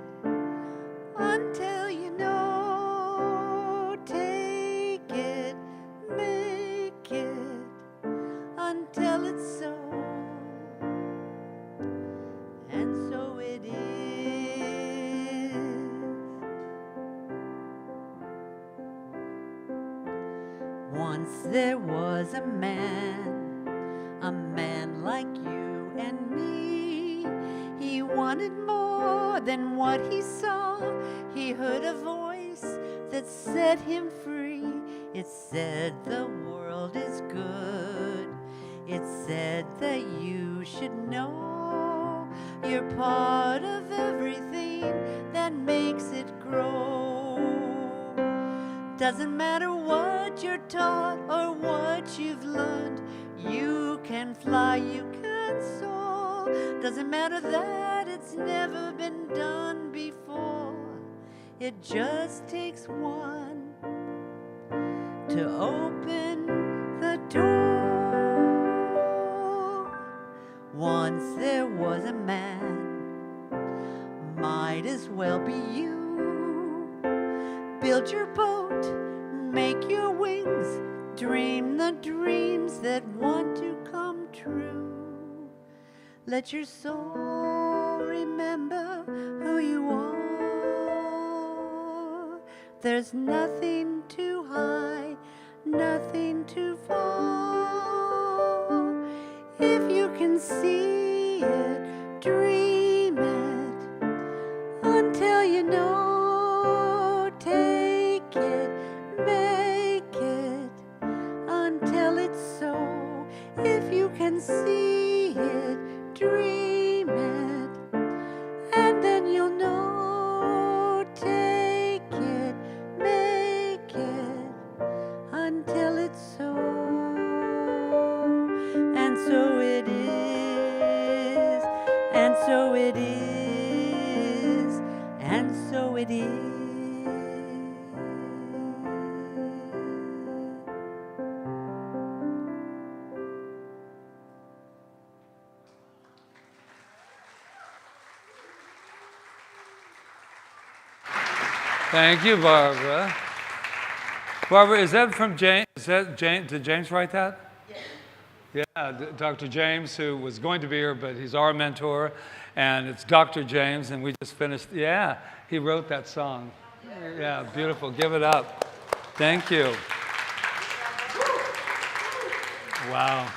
until you know. Take it, make it, until it's so. And so it is. Once there was a man like you and me. He wanted more than what he saw. He heard a voice that set him free. It said the world is good. It said that you should know you're part of everything that makes it grow. Doesn't matter what you're taught or what you've learned, you can fly, you can soar. Doesn't matter that it's never been done before. It just takes one to open the door. Once there was a man, might as well be you. Build your boat, make your wings, dream the dreams that want to come true. Let your soul remember who you are. There's nothing too high, nothing too far. If you can see it, dream it, until you know. Take it, make it, until it's so. If you can see it, dream it, and then you'll know. Take it, make it, until it's so. And so it is, and so it is, and so it is.
Thank you, Barbara. Barbara, is that from James? Is that James? Did James write that? Yes. Yeah, Dr. James, who was going to be here, but he's our mentor, and it's Dr. James, and we just finished. Yeah, he wrote that song. Yeah, beautiful. Give it up. Thank you. Wow.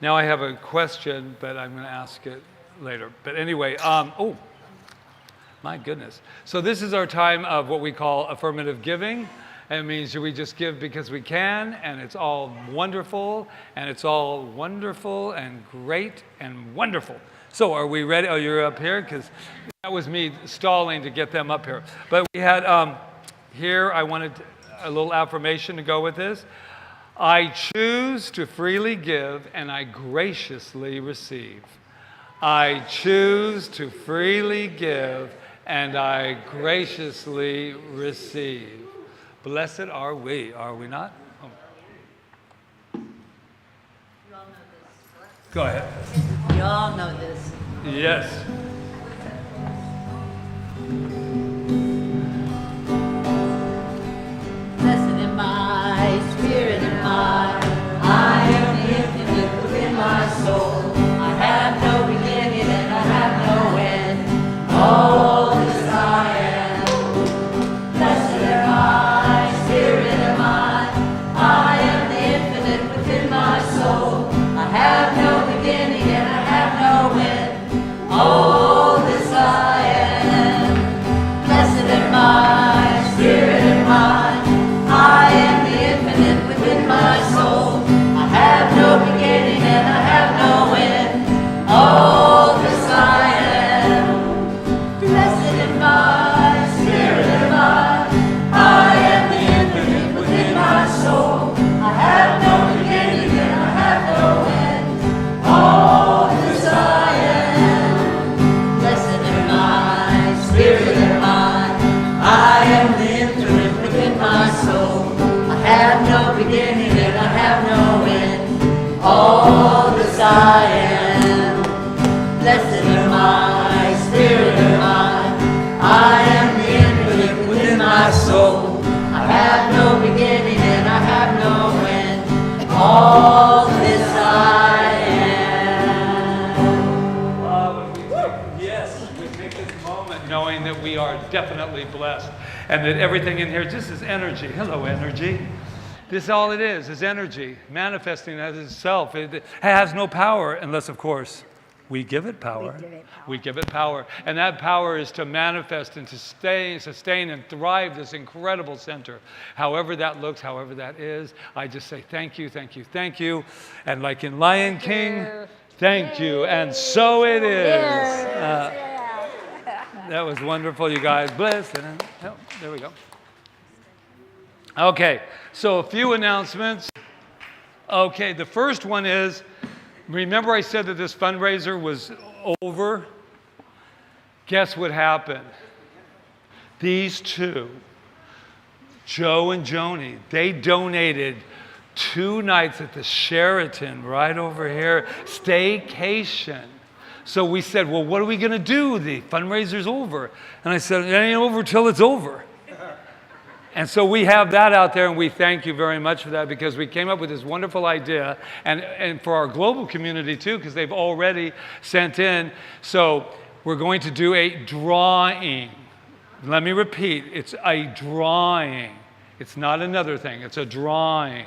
Now I have a question, but I'm going to ask it later. But anyway, oh. My goodness. So this is our time of what we call affirmative giving. And it means we just give because we can, and it's all wonderful, and it's all wonderful and great and wonderful. So are we ready? Oh, you're up here? Because that was me stalling to get them up here. But we had here, I wanted a little affirmation to go with this. I choose to freely give, and I graciously receive. I choose to freely give, and I graciously receive. Blessed are we not? Oh.
You all know this.
Go ahead.
You all know this.
Yes.
Blessed am I, spirit am I am the infinite within my soul. I have no beginning and I have no end. All this I am. Blessed am I, spirit am I am the infinite within my soul. I have no beginning and I have no end. All this I am. soul. I have no beginning and I have no end. All this I am.
Yes, we take this moment knowing that we are definitely blessed and that everything in here just is energy. Hello, energy. This is all it is energy manifesting as itself. It has no power unless, of course, we give it power. We give it power. And that power is to manifest and to sustain and thrive this incredible center. However that looks, however that is, I just say thank you, thank you, thank you. And like in Lion King, thank you. And so it is. That was wonderful, you guys. Bless. Oh, there we go. Okay, so a few announcements. Okay, the first one is, remember I said that this fundraiser was over? Guess what happened? These two, Joe and Joni, they donated 2 nights at the Sheraton right over here, staycation. So we said, well, what are we going to do? The fundraiser's over. And I said, it ain't over till it's over. And so we have that out there, and we thank you very much for that because we came up with this wonderful idea, and for our global community too, because they've already sent in. So we're going to do a drawing. Let me repeat, it's a drawing. It's not another thing, it's a drawing.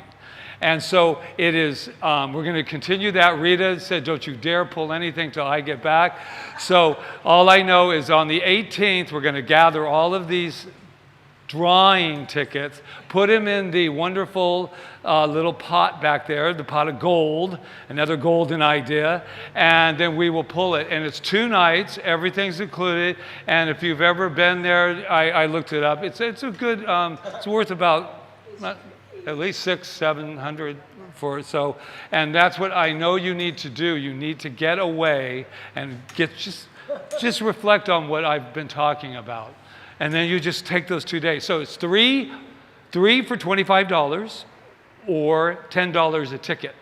And so it is, we're going to continue that. Rita said, don't you dare pull anything till I get back. So all I know is on the 18th, we're going to gather all of these drawing tickets, put them in the wonderful little pot back there, the pot of gold, another golden idea, and then we will pull it. And it's 2 nights, everything's included, and if you've ever been there, I looked it up, it's a good, it's worth about at least $600-700 for it. So, and that's what I know you need to do. You need to get away and just reflect on what I've been talking about. And then you just take those 2 days. So it's three for $25 or $10 a ticket.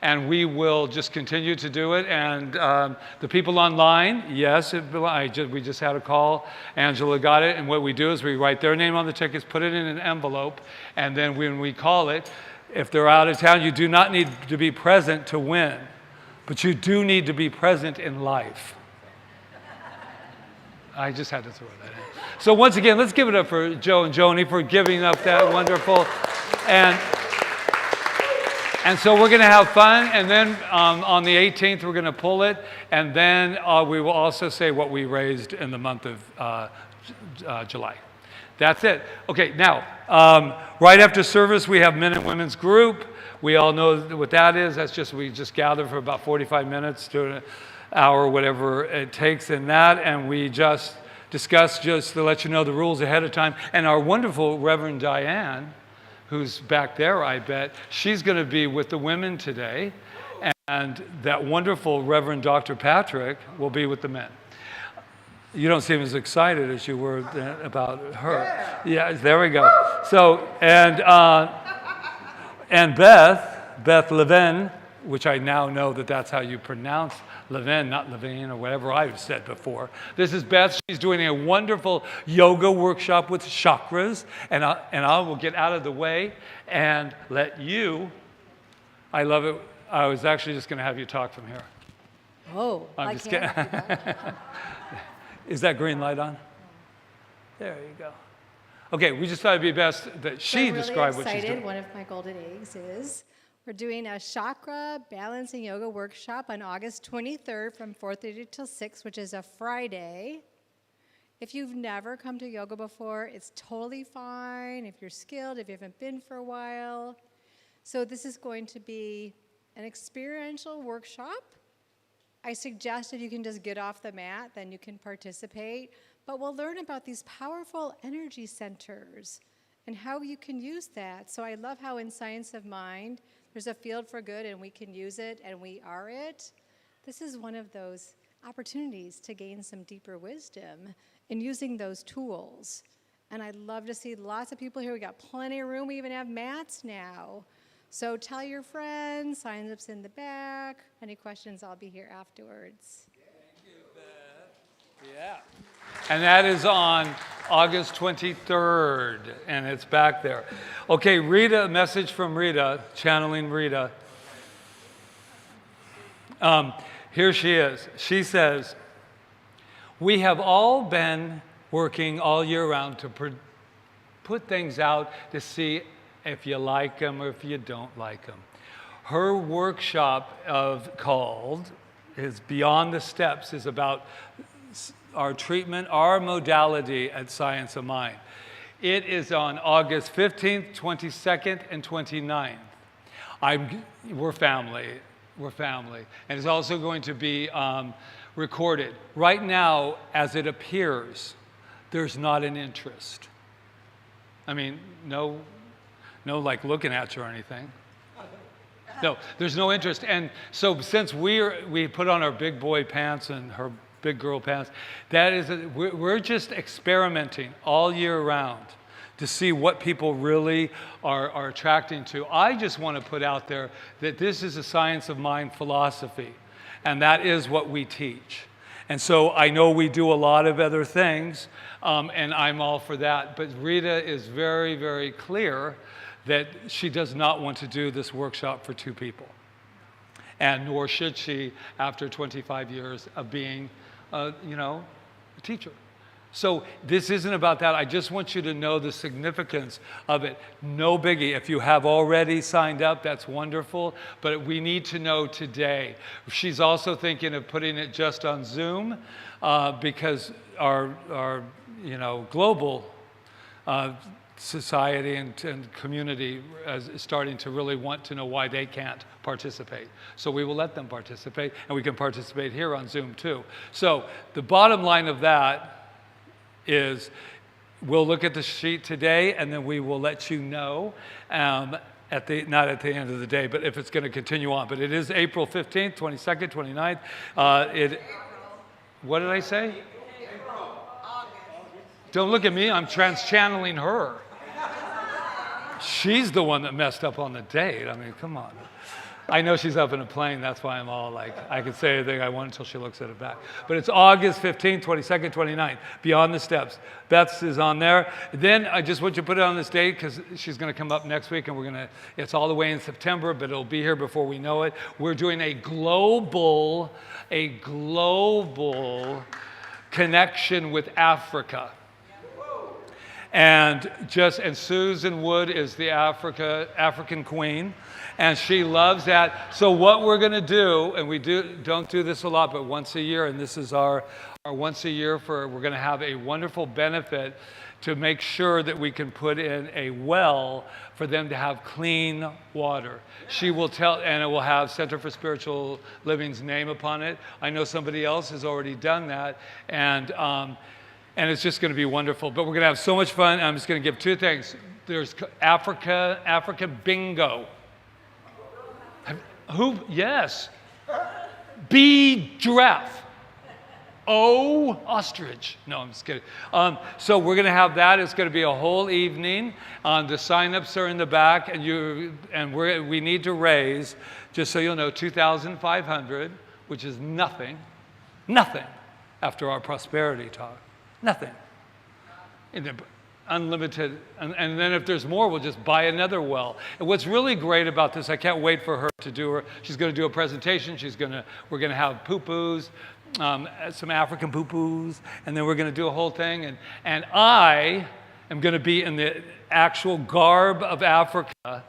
And we will just continue to do it. And the people online, yes, we just had a call. Angela got it. And what we do is we write their name on the tickets, put it in an envelope. And then when we call it, if they're out of town, you do not need to be present to win. But you do need to be present in life. I just had to throw that in. So once again, let's give it up for Joe and Joni for giving up that wonderful. And so we're going to have fun. And then on the 18th, we're going to pull it. And then we will also say what we raised in the month of July. That's it. Okay, now, right after service, we have men and women's group. We all know what that is. That's just, we just gather for about 45 minutes to an hour, whatever it takes in that. And we just discuss, just to let you know the rules ahead of time. And our wonderful Reverend Diane, who's back there, I bet, she's going to be with the women today. And that wonderful Reverend Dr. Patrick will be with the men. You don't seem as excited as you were about her. Yeah, there we go. So, and Beth Levin, which I now know that that's how you pronounce Levin, not Levine or whatever I've said before. This is Beth. She's doing a wonderful yoga workshop with chakras, and I will get out of the way and let you. I love it. I was actually just going to have you talk from here.
Oh,
I'm
I
just
can't.
kidding. Is that green light on? There you go. Okay, we just thought it'd be best that she describe what she's doing.
One of my golden eggs is we're doing a chakra balancing yoga workshop on August 23rd from 4:30 till 6, which is a Friday. If you've never come to yoga before, it's totally fine. If you're skilled, if you haven't been for a while. So this is going to be an experiential workshop. I suggest if you can just get off the mat, then you can participate. But we'll learn about these powerful energy centers and how you can use that. So I love how in Science of Mind, there's a field for good and we can use it and we are it. This is one of those opportunities to gain some deeper wisdom in using those tools. And I'd love to see lots of people here. We got plenty of room. We even have mats now. So tell your friends, sign up's in the back. Any questions, I'll be here afterwards.
Thank you, Beth. Yeah. And that is on August 23rd, and it's back there. Okay, Rita, a message from Rita, channeling Rita. Here she is. She says, we have all been working all year round to put things out to see if you like them or if you don't like them. Her workshop called is Beyond the Steps, is about our treatment, our modality at Science of Mind. It is on August 15th, 22nd, and 29th. We're family. We're family. And it's also going to be recorded. Right now, as it appears, there's not an interest. I mean, no like looking at you or anything. No, there's no interest. And so since we put on our big boy pants and her big girl pants, we're just experimenting all year round to see what people really are attracting to. I just want to put out there that this is a Science of Mind philosophy, and that is what we teach. And so I know we do a lot of other things, and I'm all for that. But Rita is very, very clear that she does not want to do this workshop for two people. And nor should she after 25 years of being, a teacher. So this isn't about that. I just want you to know the significance of it. No biggie. If you have already signed up, that's wonderful. But we need to know today. She's also thinking of putting it just on Zoom because our global society and community is starting to really want to know why they can't participate. So we will let them participate, and we can participate here on Zoom too. So the bottom line of that is we'll look at the sheet today, and then we will let you know not at the end of the day, but if it's going to continue on. But it is April 15th, 22nd, 29th. What did I say? Don't look at me. I'm channeling her. She's the one that messed up on the date. I mean, come on. I know she's up in a plane. That's why I'm all like, I can say anything I want until she looks at it back. But it's August 15th, 22nd, 29th, Beyond the Steps. Beth is on there. Then I just want you to put it on this date because she's going to come up next week, and it's all the way in September, but it'll be here before we know it. We're doing a global connection with Africa. And Susan Wood is the African queen, and she loves that. So what we're going to do, and we don't do this a lot, but once a year, and this is our once a year we're going to have a wonderful benefit to make sure that we can put in a well for them to have clean water. She will tell, and it will have Center for Spiritual Living's name upon it. I know somebody else has already done that, and it's just going to be wonderful. But we're going to have so much fun. I'm just going to give two things. There's Africa bingo. Who? Yes. B, giraffe. O, ostrich. No, I'm just kidding. So we're going to have that. It's going to be a whole evening. The sign-ups are in the back, and we need to raise, just so you'll know, $2,500, which is nothing after our prosperity talk. Nothing. Unlimited. And then if there's more, we'll just buy another well. And what's really great about this, I can't wait for her to do she's going to do a presentation. We're going to have poo-poos, some African poo-poos, and then we're going to do a whole thing. And I am going to be in the actual garb of Africa,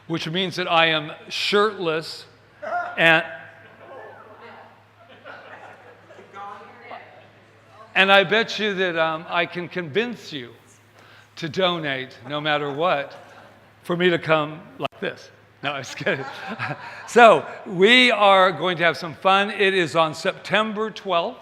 which means that I am shirtless and I bet you that I can convince you to donate, no matter what, for me to come like this. No, I'm just kidding. So we are going to have some fun. It is on September 12th,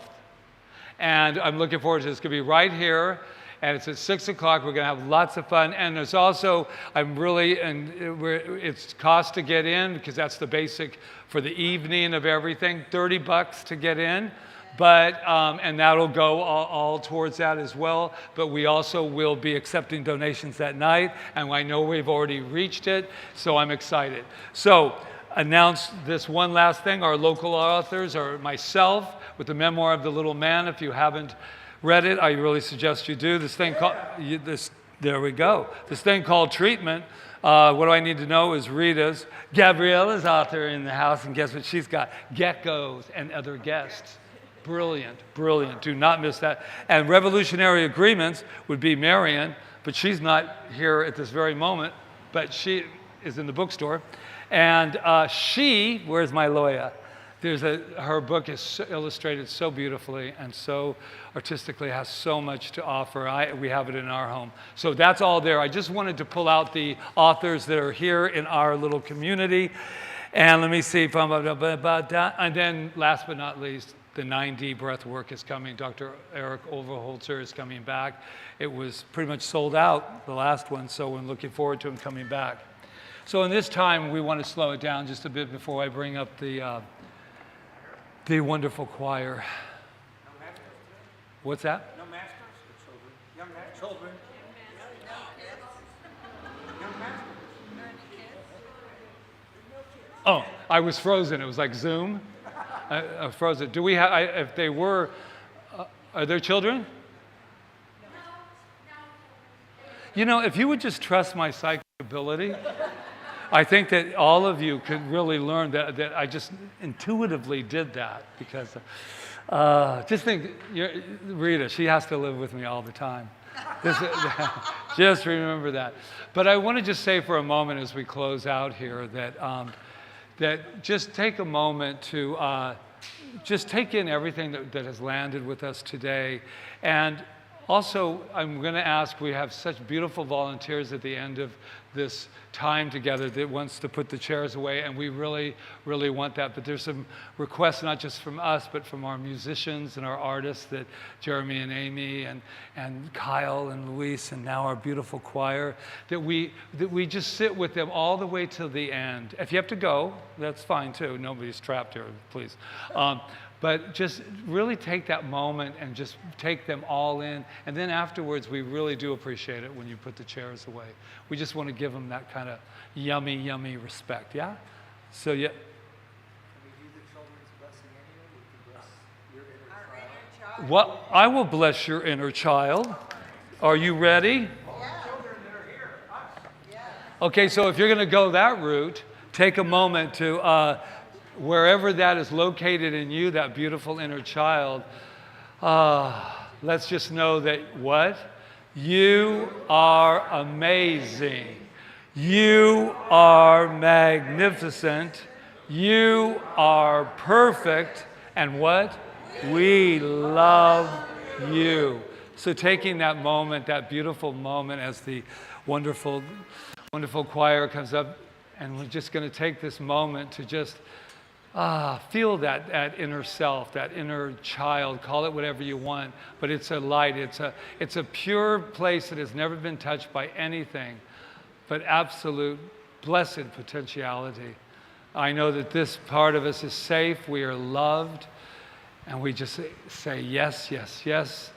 and I'm looking forward to it. It's going to be right here, and it's at 6 o'clock. We're going to have lots of fun. And there's also, it's cost to get in, because that's the basic for the evening of everything, $30 to get in. But, and that'll go all towards that as well. But we also will be accepting donations that night. And I know we've already reached it, so I'm excited. So, announce this one last thing. Our local authors are myself with the memoir of the little man. If you haven't read it, I really suggest you do. This thing called, there we go. This thing called Treatment. What do I need to know is Rita's. Gabriella's out there in the house, and guess what she's got? Geckos and other guests. Brilliant, brilliant. Do not miss that. And Revolutionary Agreements would be Marion, but she's not here at this very moment, but she is in the bookstore. And where's my lawyer? Her book is illustrated so beautifully and so artistically, has so much to offer. We have it in our home. So that's all there. I just wanted to pull out the authors that are here in our little community. And let me see, and then last but not least, the 9D breath work is coming. Dr. Eric Overholzer is coming back. It was pretty much sold out, the last one, so we're looking forward to him coming back. So in this time, we want to slow it down just a bit before I bring up the wonderful choir.
No masters?
What's that?
No masters? The children. Young masters? Children. Young masters.
Oh, I was frozen. It was like Zoom. I frozen. Do we have, if they were, are there children? You know, if you would just trust my psychic ability, I think that all of you could really learn that I just intuitively did that because just think, Rita, she has to live with me all the time. Just remember that. But I want to just say for a moment as we close out here that just take a moment to just take in everything that has landed with us today. And also, I'm going to ask, we have such beautiful volunteers at the end of this time together that wants to put the chairs away, and we really, really want that. But there's some requests, not just from us, but from our musicians and our artists, that Jeremy and Amy and Kyle and Luis and now our beautiful choir, that we just sit with them all the way till the end. If you have to go, that's fine too. Nobody's trapped here, please. But just really take that moment and just take them all in. And then afterwards, we really do appreciate it when you put the chairs away. We just want to give them that kind of yummy, yummy respect, yeah? So, yeah.
Can we do the children's blessing anyway? We can bless your inner child.
Well, I will bless your inner child. Are you ready?
All the children that are here, us.
Okay, so if you're going to go that route, take a moment to, wherever that is located in you, that beautiful inner child, let's just know that what? You are amazing. You are magnificent. You are perfect. And what? We love you. So taking that moment, that beautiful moment as the wonderful, wonderful choir comes up, and we're just going to take this moment to just feel that inner self, that inner child, call it whatever you want, but it's a light, it's a pure place that has never been touched by anything, but absolute blessed potentiality. I know that this part of us is safe, we are loved, and we just say yes, yes, yes,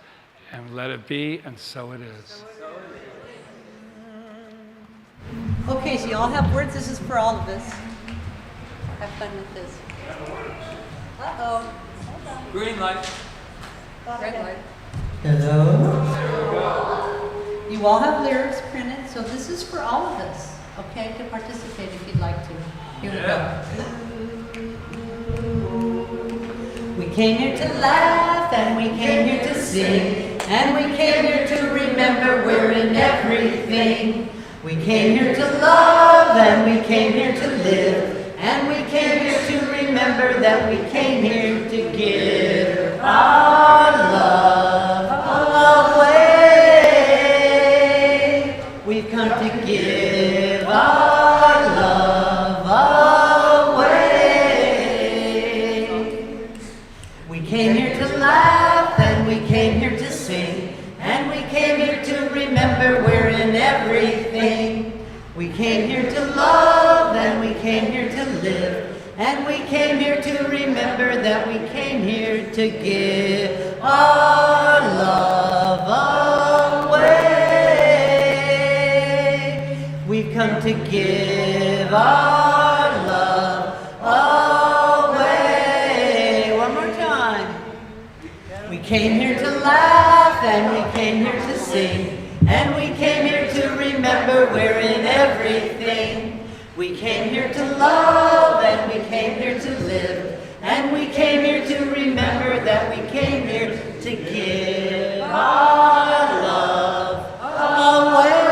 and let it be, and so it is.
Okay, so you all have words. This is for all of us. Have fun with this. Uh-oh.
Green light.
Red light. Hello. You all have lyrics printed, so this is for all of us, okay, to participate if you'd like to. Here we go. We came here to laugh, and we came here to sing, and we came here to remember we're in everything. We came here to love, and we came here to live, and we came here to remember that we came here to give our love away. We've come to give our love away. We came here to laugh, and we came here to sing, and we came here to remember we're in everything. We came here to love, and we came here to live, and we came here to remember that we came here to give our love away. We've come to give our love away. One more time. We came here to laugh, and we came here to sing, and we came here to remember we're in everything. We came here to love, and we came here to live, and we came here to remember that we came here to give our love away.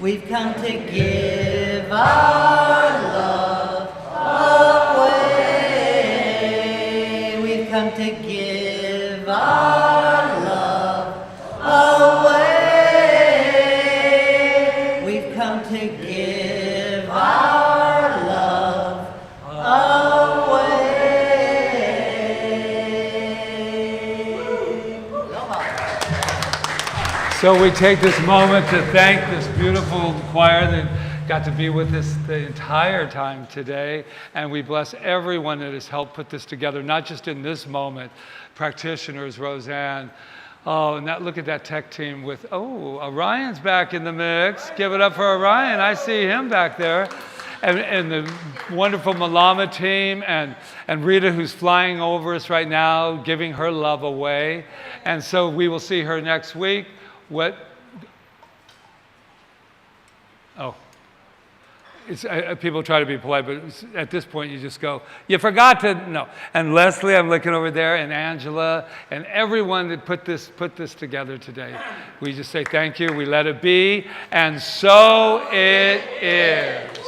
We've come to give our love away. We've come to give our love away. We've come to give our love away.
So we take this moment to thank this beautiful choir that got to be with us the entire time today. And we bless everyone that has helped put this together, not just in this moment, practitioners, Roseanne. Oh, and look at that tech team with, Orion's back in the mix. Give it up for Orion. I see him back there. And the wonderful Malama team and Rita, who's flying over us right now, giving her love away. And so we will see her next week. People try to be polite, but at this point you just go, you forgot to, no. And Leslie, I'm looking over there, and Angela, and everyone that put this together today. We just say thank you, we let it be, and so it is.